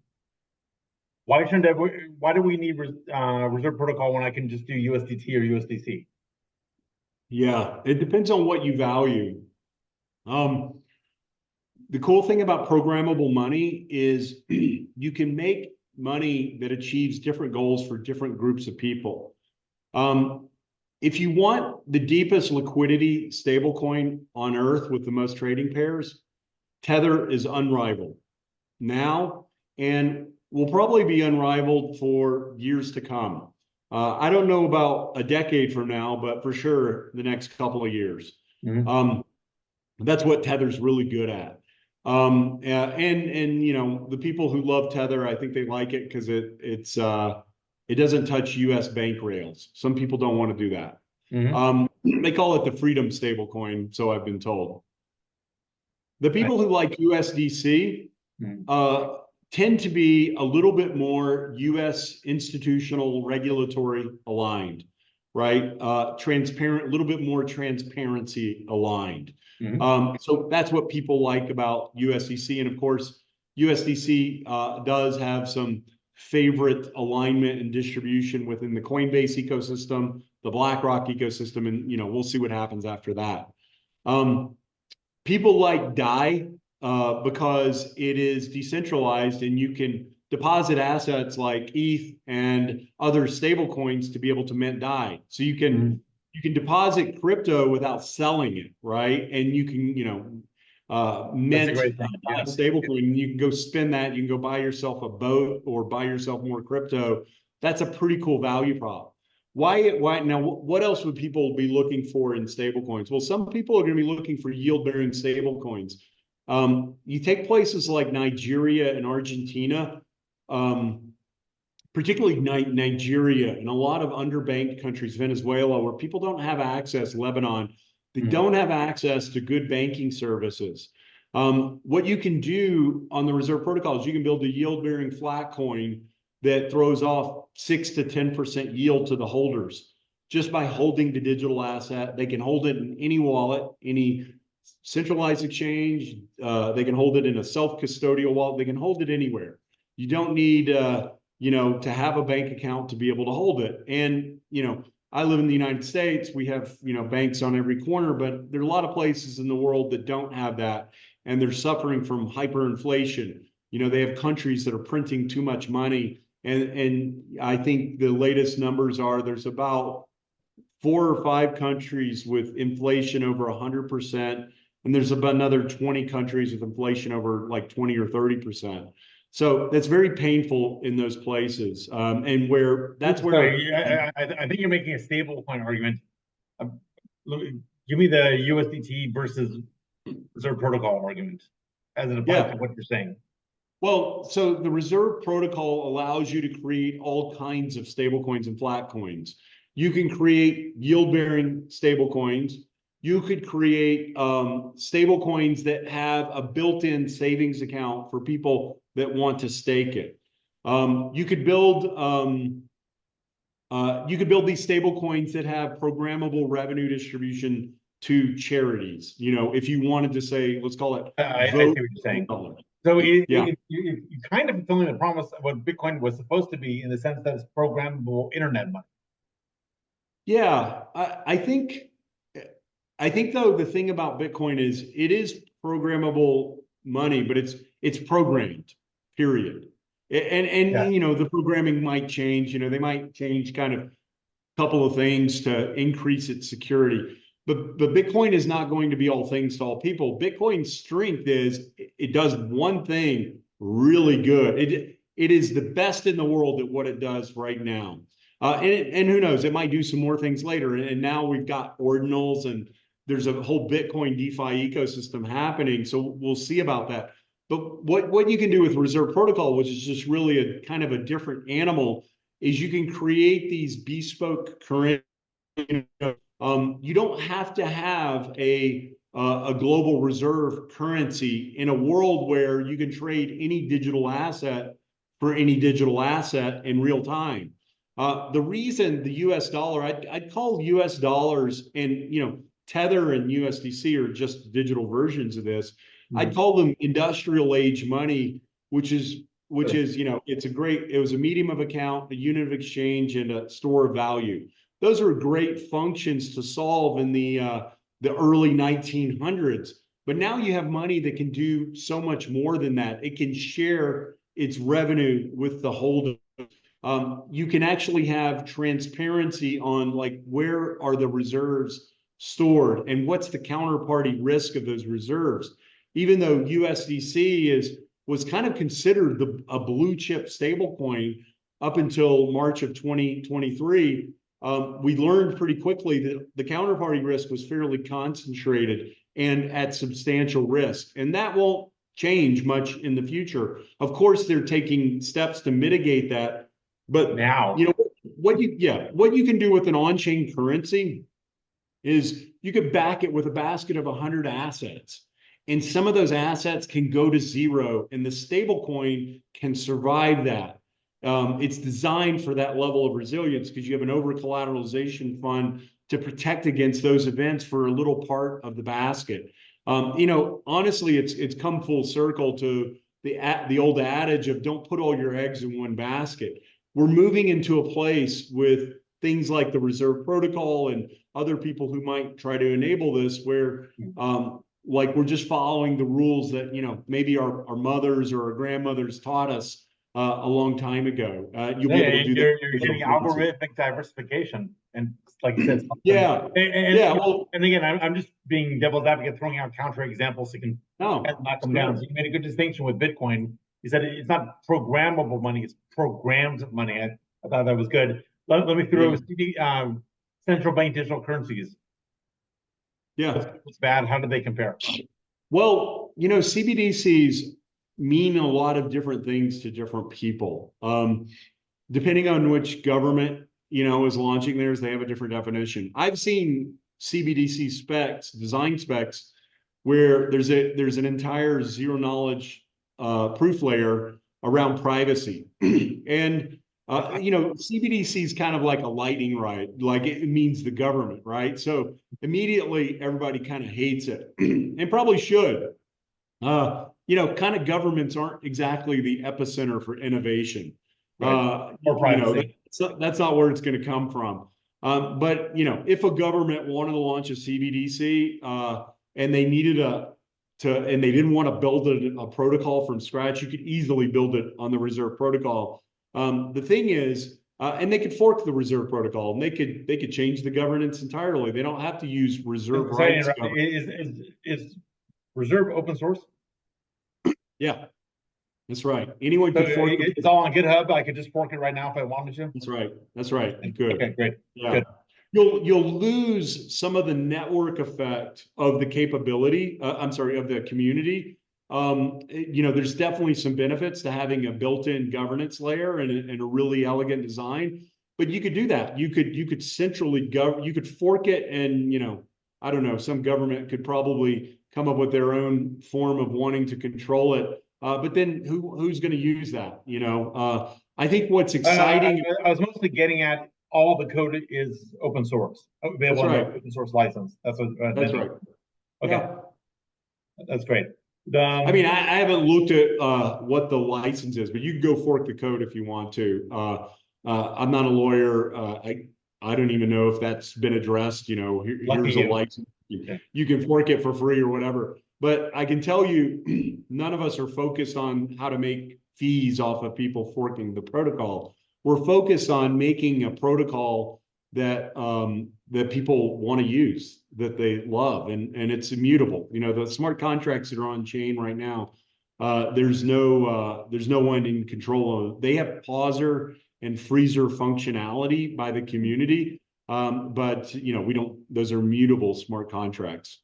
Speaker 1: why do we need reserve protocol when I can just do USDT or USDC?
Speaker 2: Yeah, it depends on what you value. The cool thing about programmable money is you can make money that achieves different goals for different groups of people. If you want the deepest liquidity stablecoin on earth with the most trading pairs, Tether is unrivaled now and will probably be unrivaled for years to come. I don't know about a decade from now, but for sure the next couple of years.
Speaker 1: Mhm.
Speaker 2: That's what Tether's really good at. And the people who love Tether, I think they like it because it doesn't touch U.S. bank rails. Some people don't want to do that.
Speaker 1: Mhm.
Speaker 2: They call it the freedom stablecoin, so I've been told. The people who like USDC
Speaker 1: Mhm.
Speaker 2: tend to be a little bit more U.S. institutional regulatory aligned, right? Transparent, a little bit more transparency aligned.
Speaker 1: Mhm.
Speaker 2: So that's what people like about USDC. And of course, USDC does have some favorite alignment and distribution within the Coinbase ecosystem, the BlackRock ecosystem, and we'll see what happens after that. People like DAI because it is decentralized and you can deposit assets like ETH and other stable coins to be able to mint DAI. So
Speaker 1: Mhm.
Speaker 2: you can deposit crypto without selling it, right? And you can
Speaker 1: That's a
Speaker 2: mint
Speaker 1: great thing.
Speaker 2: a
Speaker 1: Yeah.
Speaker 2: stable coin. And you can go spend that. You can go buy yourself a boat or buy yourself more crypto. That's a pretty cool value prop. Why now? What else would people be looking for in stable coins? Well, some people are going to be looking for yield-bearing stable coins. You take places like Nigeria and Argentina, particularly Nigeria and a lot of underbanked countries, Venezuela, where people don't have access, Lebanon, they
Speaker 1: Mhm.
Speaker 2: don't have access to good banking services. What you can do on the reserve protocol is you can build a yield-bearing flat coin that throws off 6 to 10% yield to the holders just by holding the digital asset. They can hold it in any wallet, any centralized exchange. They can hold it in a self-custodial wallet. They can hold it anywhere. You don't need, to have a bank account to be able to hold it. And, I live in the United States. We have, banks on every corner, but there are a lot of places in the world that don't have that. And they're suffering from hyperinflation. They have countries that are printing too much money. And I think the latest numbers are there's about 4 or 5 countries with inflation over 100%. And there's about another 20 countries with inflation over like 20 or 30%. So that's very painful in those places. And that's where,
Speaker 1: Sorry, I think you're making a stable coin argument. Give me the USDT versus reserve protocol argument as it applies to
Speaker 2: yeah.
Speaker 1: what you're saying.
Speaker 2: Well, so the reserve protocol allows you to create all kinds of stable coins and flat coins. You can create yield-bearing stable coins. You could create stable coins that have a built-in savings account for people that want to stake it. You could build these stable coins that have programmable revenue distribution to charities. If you wanted to say, let's call it
Speaker 1: I see
Speaker 2: vote.
Speaker 1: what you're saying. So
Speaker 2: Yeah.
Speaker 1: you kind of fulfilling the promise of what Bitcoin was supposed to be in the sense that it's programmable internet money.
Speaker 2: Yeah, I think though the thing about Bitcoin is it is programmable money, but it's programmed, period.
Speaker 1: Yeah.
Speaker 2: And the programming might change. They might change kind of a couple of things to increase its security. But Bitcoin is not going to be all things to all people. Bitcoin's strength is it does one thing really good. It is the best in the world at what it does right now. And who knows, it might do some more things later. And now we've got ordinals and there's a whole Bitcoin DeFi ecosystem happening. So we'll see about that. But what you can do with Reserve Protocol, which is just really a kind of a different animal, is you can create these bespoke current. You don't have to have a global reserve currency in a world where you can trade any digital asset for any digital asset in real time. The reason the US dollar, I'd call US dollars and, Tether and USDC are just digital versions of this. I'd call them industrial age money, which is, it was a medium of account, a unit of exchange, and a store of value. Those are great functions to solve in the early 1900s. But now you have money that can do so much more than that. It can share its revenue with the holder. You can actually have transparency on like where are the reserves stored and what's the counterparty risk of those reserves. Even though USDC was kind of considered a blue chip stablecoin up until March of 2023, we learned pretty quickly that the counterparty risk was fairly concentrated and at substantial risk, and that won't change much in the future. Of course, they're taking steps to mitigate that, but
Speaker 1: now,
Speaker 2: what you can do with an on-chain currency is you could back it with a basket of 100 assets. And some of those assets can go to zero, and the stable coin can survive that. It's designed for that level of resilience because you have an over-collateralization fund to protect against those events for a little part of the basket. Honestly, it's come full circle to the old adage of don't put all your eggs in one basket. We're moving into a place with things like the Reserve Protocol and other people who might try to enable this where like we're just following the rules that maybe our mothers or our grandmothers taught us a long time ago. You'll be able to do that.
Speaker 1: You're getting algorithmic diversification, and like you said,
Speaker 2: yeah,
Speaker 1: and again, I'm just being devil's advocate, throwing out counter examples so you can knock them down. So you made a good distinction with Bitcoin. You said it's not programmable money; it's programmed money. I thought that was good. Let me throw central bank digital currencies.
Speaker 2: Yeah,
Speaker 1: what's bad? How do they compare?
Speaker 2: Well, CBDCs mean a lot of different things to different people. Depending on which government, is launching theirs, they have a different definition. I've seen CBDC specs, design specs, where there's an entire zero knowledge proof layer around privacy. And CBDC is kind of like a lightning rod, like it means the government, right? So immediately everybody kind of hates it and probably should. Kind of governments aren't exactly the epicenter for innovation.
Speaker 1: Right. Or privacy.
Speaker 2: That's not where it's going to come from. But if a government wanted to launch a CBDC and they needed and they didn't want to build a protocol from scratch, you could easily build it on the Reserve Protocol. The thing is, and they could fork the Reserve Protocol, and they could change the governance entirely. They don't have to use reserve rights.
Speaker 1: Is Reserve open source?
Speaker 2: Yeah, that's right. Anyone could fork it.
Speaker 1: It's all on GitHub. I could just fork it right now if I wanted to.
Speaker 2: That's right. Good.
Speaker 1: Okay, great.
Speaker 2: Yeah.
Speaker 1: Good.
Speaker 2: You'll lose some of the network effect of the capability. Of the community. There's definitely some benefits to having a built-in governance layer and a really elegant design. But you could do that. You could centrally you could fork it, and I don't know. Some government could probably come up with their own form of wanting to control it. But then who's going to use that? I think what's exciting.
Speaker 1: I was mostly getting at all the code is open source. Available on the open source license. That's right.
Speaker 2: Okay.
Speaker 1: Yeah. That's great.
Speaker 2: I haven't looked at what the license is, but you can go fork the code if you want to. I'm not a lawyer. I don't even know if that's been addressed. Here's a license. You can fork it for free or whatever. But I can tell you, none of us are focused on how to make fees off of people forking the protocol. We're focused on making a protocol that that people want to use, that they love, and it's immutable. The smart contracts that are on chain right now, there's no one in control of them. They have Pauser, and freezer functionality by the community. But we don't, those are mutable smart contracts.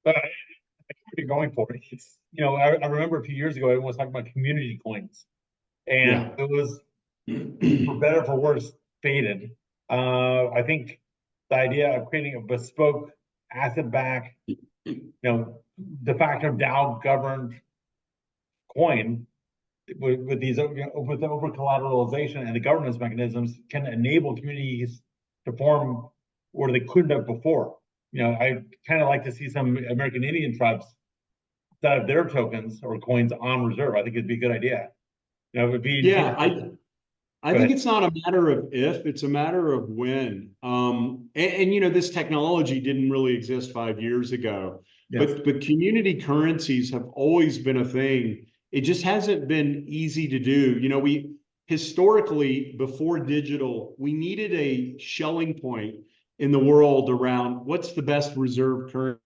Speaker 1: But I think what you're going for, it's, I remember a few years ago, everyone was talking about community coins. And it was, for better or for worse, faded. I think the idea of creating a bespoke asset-backed, de facto DAO governed coin with these with the over collateralization and the governance mechanisms can enable communities to form where they couldn't have before. I kind of like to see some American Indian tribes set up their tokens or coins on reserve. I think it'd be a good idea. It would be
Speaker 2: I think it's not a matter of if, it's a matter of when. This technology didn't really exist 5 years ago. Yes. But community currencies have always been a thing. It just hasn't been easy to do. We historically, before digital, we needed a Schelling point in the world around what's the best reserve currency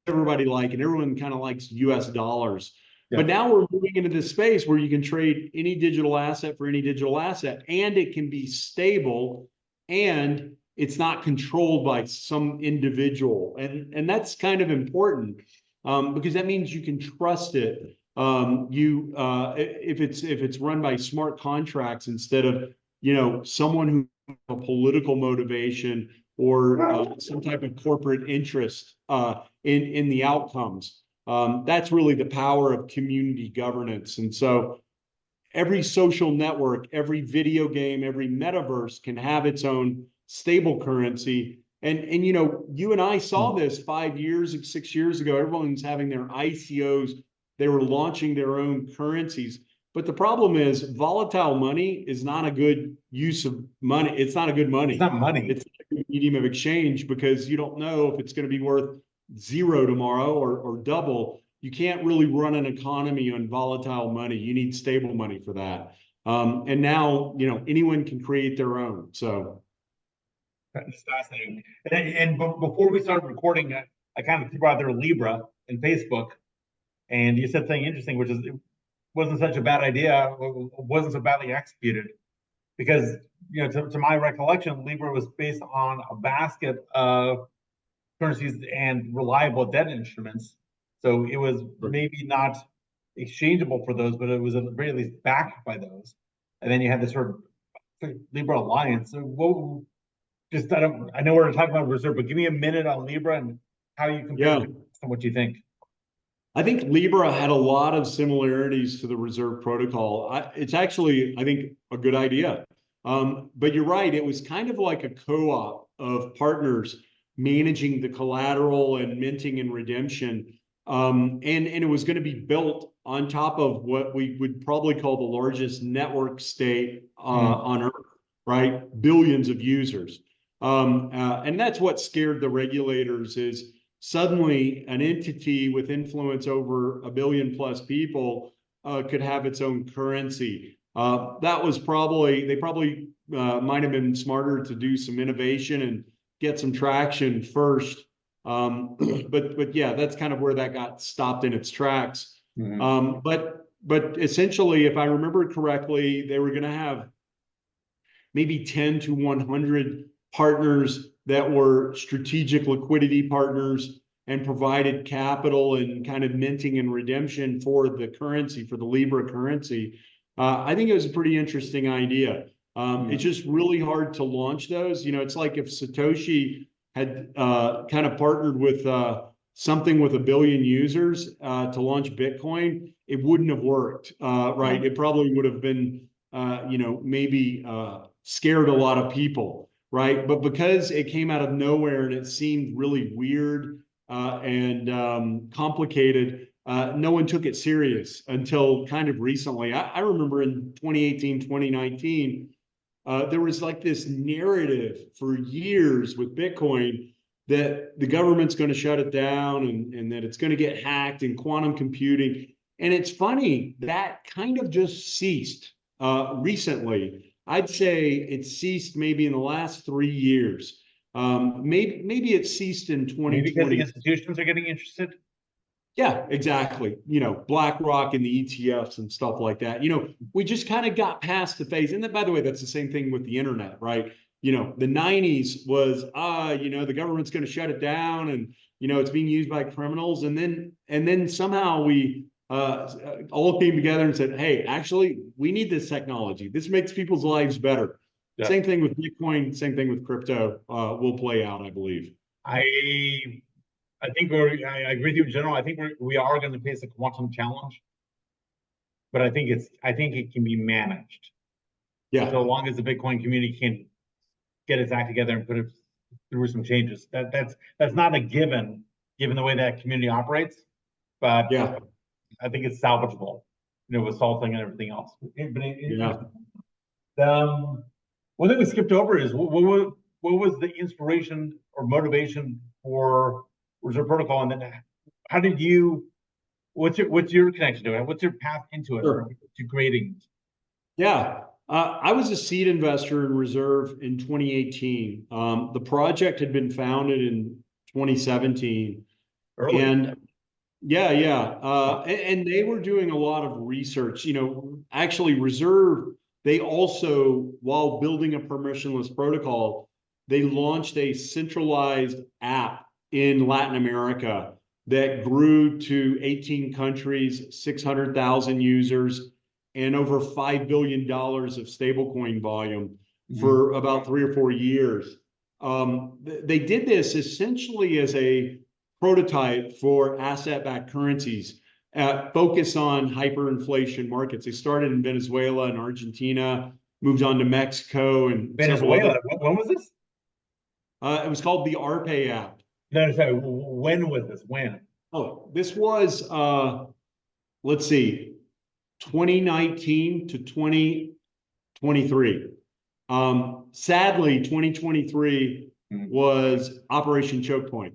Speaker 2: everybody and everyone kind of likes US dollars. Yeah. But now we're moving into this space where you can trade any digital asset for any digital asset, and it can be stable, and it's not controlled by some individual. And that's kind of important because that means you can trust it. If it's run by smart contracts instead of someone who has a political motivation or some type of corporate interest in the outcomes. That's really the power of community governance. And so every social network, every video game, every metaverse can have its own stable currency. And you and I saw this 6 years ago. Everyone's having their ICOs. They were launching their own currencies. But the problem is volatile money is not a good use of money. It's not a good money.
Speaker 1: It's not money.
Speaker 2: It's a medium of exchange because you don't know if it's going to be worth zero tomorrow or double. You can't really run an economy on volatile money. You need stable money for that. And now, anyone can create their own. So
Speaker 1: that's fascinating. And before we started recording, I kind of threw out there Libra and Facebook, and you said something interesting, which is it wasn't such a bad idea. It wasn't so badly executed because, to my recollection, Libra was based on a basket of currencies and reliable debt instruments. So it was maybe not exchangeable for those, but it was at the very least backed by those. And then you had this sort of Libra alliance. So I know we're talking about reserve, but give me a minute on Libra and how you compare it to what you think.
Speaker 2: I think Libra had a lot of similarities to the reserve protocol. It's actually, I think, a good idea. But you're right, it was kind of like a co-op of partners managing the collateral and minting and redemption. And it was going to be built on top of what we would probably call the largest network state on Earth, right? Billions of users. And that's what scared the regulators is suddenly an entity with influence over 1 billion plus people could have its own currency. That was they probably might have been smarter to do some innovation and get some traction first. But yeah, that's kind of where that got stopped in its tracks. Mm-hmm. But essentially, if I remember correctly, they were going to have maybe 10 to 100 partners that were strategic liquidity partners and provided capital and kind of minting and redemption for the currency, for the Libra currency. I think it was a pretty interesting idea. It's just really hard to launch those. It's like if Satoshi had kind of partnered with something with 1 billion users to launch Bitcoin, it wouldn't have worked, right? It probably would have been, maybe scared a lot of people, right? But because it came out of nowhere and it seemed really weird and complicated, no one took it serious until kind of recently. I remember in 2018, 2019, there was like this narrative for years with Bitcoin that the government's going to shut it down and that it's going to get hacked and quantum computing. And it's funny, that kind of just ceased recently. I'd say it ceased maybe in the last 3 years. Maybe it ceased in 2020.
Speaker 1: Maybe because the institutions are getting interested?
Speaker 2: Yeah, exactly. You know, BlackRock and the ETFs and stuff like that. You know, we just kind of got past the phase. And then, by the way, that's the same thing with the internet, right? You know, the 90s was, you know, the government's going to shut it down and, you know, it's being used by criminals. And then somehow we all came together and said, hey, actually, we need this technology. This makes people's lives better.
Speaker 1: Yeah.
Speaker 2: Same thing with Bitcoin, same thing with crypto will play out, I believe.
Speaker 1: I I think I agree with you in general. I think we are going to face a quantum challenge, but I think it can be managed
Speaker 2: Yeah.
Speaker 1: so long as the Bitcoin community can get its act together and put it through some changes. That's not a given the way that community operates, but
Speaker 2: Yeah.
Speaker 1: I think it's salvageable, you know, with salting and everything else.
Speaker 2: Yeah.
Speaker 1: One thing we skipped over is what was the inspiration or motivation for Reserve Protocol, and then how did you? What's your connection to it? What's your path into it,
Speaker 2: Sure.
Speaker 1: to creating?
Speaker 2: Yeah. I was a seed investor in Reserve in 2018. The project had been founded in 2017.
Speaker 1: Early?
Speaker 2: And yeah, yeah. And they were doing a lot of research. You know, actually, Reserve, they also, while building a permissionless protocol, they launched a centralized app in Latin America that grew to 18 countries, 600,000 users, and over $5 billion of stablecoin volume for about 3 or 4 years. They did this essentially as a prototype for asset-backed currencies, focus on hyperinflation markets. They started in Venezuela and Argentina, moved on to Mexico and several
Speaker 1: Venezuela.
Speaker 2: other.
Speaker 1: When was this?
Speaker 2: It was called the RPay app.
Speaker 1: No, sorry. When was this? When?
Speaker 2: Oh, this was let's see, 2019 to 2023. Sadly, 2023 was Operation Choke Point,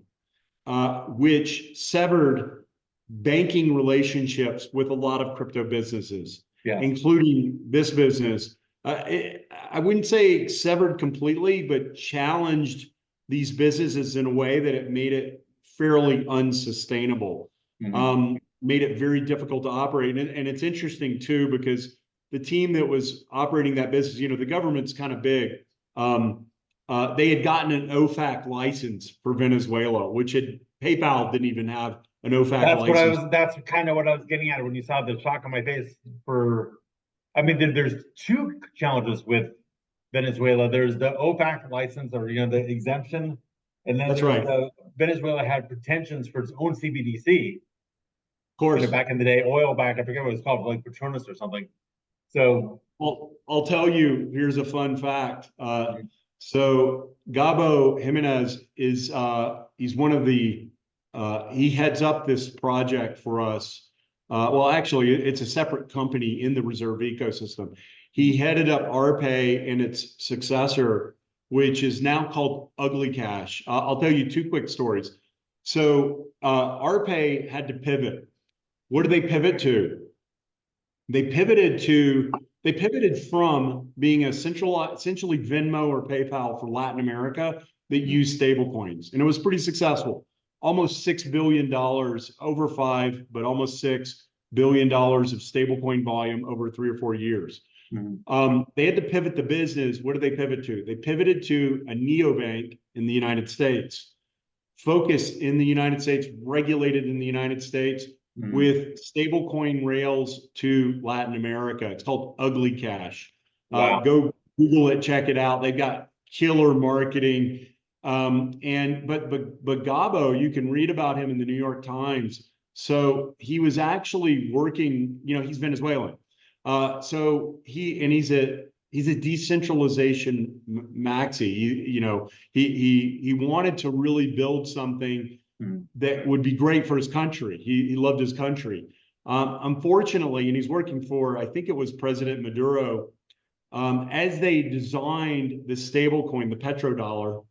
Speaker 2: which severed banking relationships with a lot of crypto businesses,
Speaker 1: Yeah.
Speaker 2: including this business. I wouldn't say severed completely, but challenged these businesses in a way that it made it fairly unsustainable, made it very difficult to operate. And it's interesting too, because the team that was operating that business, you know, the government's kind of big. They had gotten an OFAC license for Venezuela, which PayPal didn't even have an OFAC license.
Speaker 1: That's kind of what I was getting at when you saw the shock on my face I mean, there's two challenges with Venezuela. There's the OFAC license, or, you know, the exemption. And then
Speaker 2: That's right.
Speaker 1: Venezuela had pretensions for its own CBDC.
Speaker 2: Of course.
Speaker 1: You know, back in the day, oil back, I forget what it was called, like Petronas or something. So,
Speaker 2: well, I'll tell you, here's a fun fact. So Gabo Jimenez is he's one of the he heads up this project for us. Well, actually, it's a separate company in the Reserve ecosystem. He headed up RPay and its successor, which is now called Ugly Cash. I'll tell you two quick stories. So RPay had to pivot. What did they pivot to? They pivoted from being a essentially Venmo or PayPal for Latin America that used stablecoins, and it was pretty successful. Almost $6 billion, over five, but almost $6 billion of stablecoin volume over 3 or 4 years. They had to pivot the business. What did they pivot to? They pivoted to a neobank in the United States, focused in the United States, regulated in the United States, with stablecoin rails to Latin America. It's called Ugly Cash.
Speaker 1: wow.
Speaker 2: Go Google it, check it out. They've got killer marketing. But Gabo, you can read about him in the New York Times. So he was actually working, you know, he's Venezuelan. So he's a decentralization maxi. He wanted to really build something that would be great for his country. He loved his country. Unfortunately, and he's working for, I think it was President Maduro, as they designed the stablecoin, the petrodollar,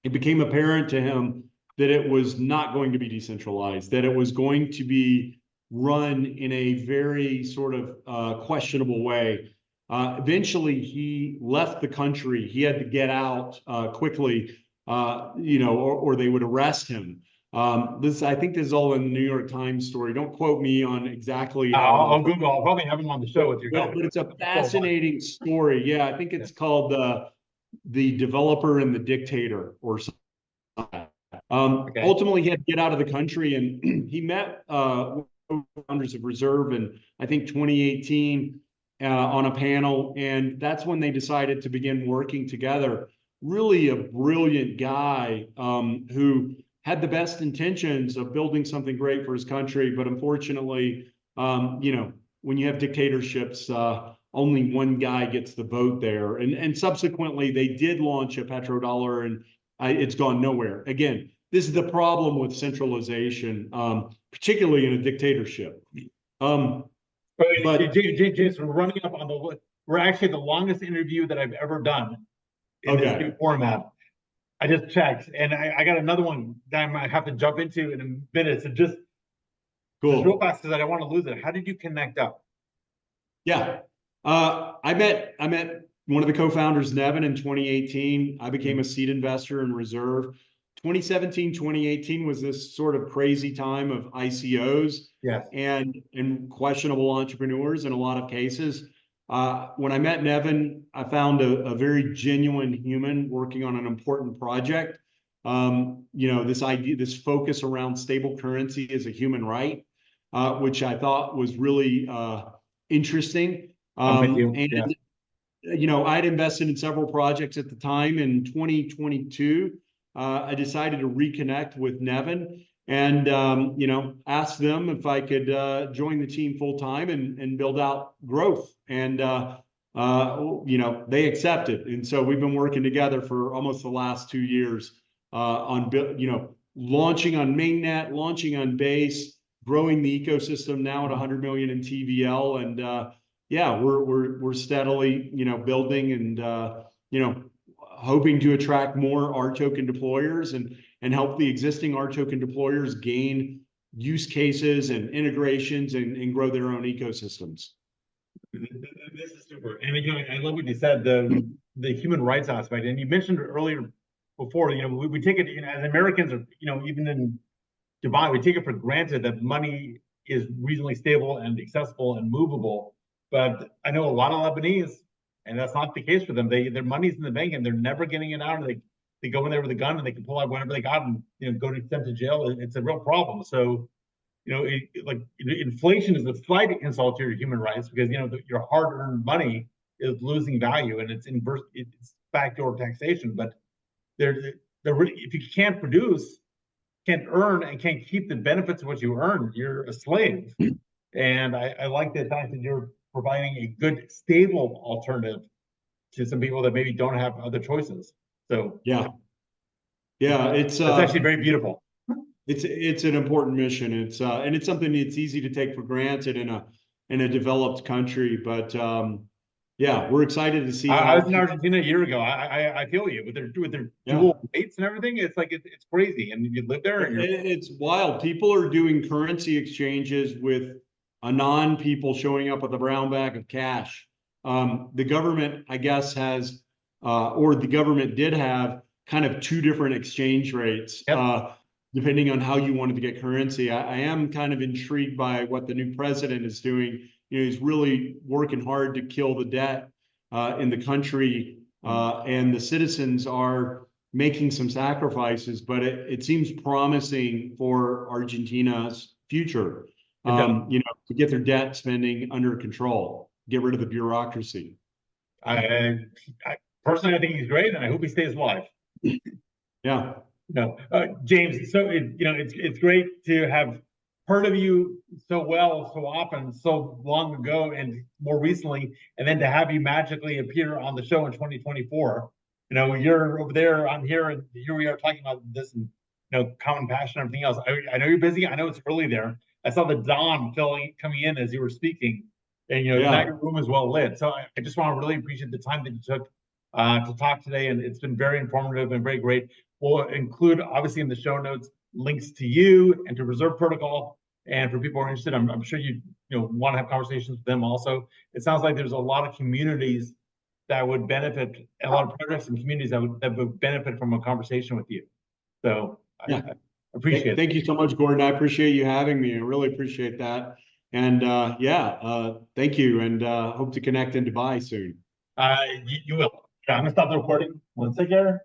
Speaker 2: it became apparent to him that it was not going to be decentralized, that it was going to be run in a very sort of questionable way. Eventually, he left the country. He had to get out quickly, or they would arrest him. I think this is all in the New York Times story. Don't quote me on exactly how.
Speaker 1: I'll Google. I'll probably have him on the show with your help.
Speaker 2: But it's a fascinating story. Yeah, I think it's called The Developer and the Dictator or something.
Speaker 1: Okay.
Speaker 2: Ultimately, he had to get out of the country, and he met founders of Reserve in, I think, 2018 on a panel, and that's when they decided to begin working together. Really a brilliant guy who had the best intentions of building something great for his country, but unfortunately, when you have dictatorships, only one guy gets the vote there. And subsequently, they did launch a petrodollar, and it's gone nowhere. Again, this is the problem with centralization, particularly in a dictatorship.
Speaker 1: James, we're running up on we're actually the longest interview that I've ever done in this new format. I just checked, and I got another one that I might have to jump into in a minute. So just real fast, because I don't want to lose it. How did you connect up?
Speaker 2: Yeah, I met one of the co-founders, Nevin, in 2018. I became a seed investor in Reserve. 2017, 2018 was this sort of crazy time of ICOs,
Speaker 1: yes,
Speaker 2: and questionable entrepreneurs in a lot of cases. When I met Nevin, I found a very genuine human working on an important project. This idea, this focus around stable currency as a human right, which I thought was really interesting.
Speaker 1: Yes.
Speaker 2: I'd invested in several projects at the time. In 2022, I decided to reconnect with Nevin and, ask them if I could join the team full time and build out growth. And, they accepted. And so we've been working together for almost the last 2 years on, launching on mainnet, launching on Base, growing the ecosystem now at 100 million in TVL. And, we're steadily, building and, hoping to attract more R token deployers and help the existing R token deployers gain use cases and integrations and grow their own ecosystems.
Speaker 1: This is super. And I love what you said, the human rights aspect. And you mentioned earlier before, we take it as Americans, or even in Dubai, we take it for granted that money is reasonably stable and accessible and movable. But I know a lot of Lebanese, and that's not the case for them. Their money's in the bank and they're never getting it out. And they go in there with a gun and they can pull out whatever they got and go to sent to jail. It's a real problem. So inflation is a slight insult to your human rights because your hard-earned money is losing value and it's backdoor taxation. But if you can't produce, can't earn, and can't keep the benefits of what you earn, you're a slave. And I like the fact that you're providing a good, stable alternative to some people that maybe don't have other choices. So it's actually very beautiful.
Speaker 2: It's an important mission. And it's something that's easy to take for granted in a developed country. But we're excited to see.
Speaker 1: I was in Argentina a year ago. I feel you with their dual rates and everything. It's like it's crazy, and you live there.
Speaker 2: It's wild. People are doing currency exchanges with Anon people showing up with a brown bag of cash. The government, I guess, has or the government did have kind of two different exchange rates.
Speaker 1: Yep.
Speaker 2: Depending on how you wanted to get currency. I am kind of intrigued by what the new president is doing. He's really working hard to kill the debt in the country, and the citizens are making some sacrifices, but it seems promising for Argentina's future, to get their debt spending under control, get rid of the bureaucracy.
Speaker 1: Personally, I think he's great, and I hope he stays alive.
Speaker 2: Yeah.
Speaker 1: No, James. So it's great to have heard of you so well, so often, so long ago, and more recently, and then to have you magically appear on the show in 2024. You're over there, I'm here, and here we are talking about this, and common passion and everything else. I know you're busy. I know it's early there. I saw the dawn coming in as you were speaking, and now your room is well lit. So I just want to really appreciate the time that you took to talk today, and it's been very informative and very great. We'll include, obviously, in the show notes links to you and to Reserve Protocol. And for people who are interested, I'm sure you want to have conversations with them also. It sounds like there's a lot of communities that would benefit, a lot of projects and communities that would benefit from a conversation with you. So Appreciate it.
Speaker 2: Thank you so much, Gordon. I appreciate you having me. I really appreciate that. And thank you. And hope to connect in Dubai soon.
Speaker 1: You will. Yeah, I'm gonna stop the recording. 1 second.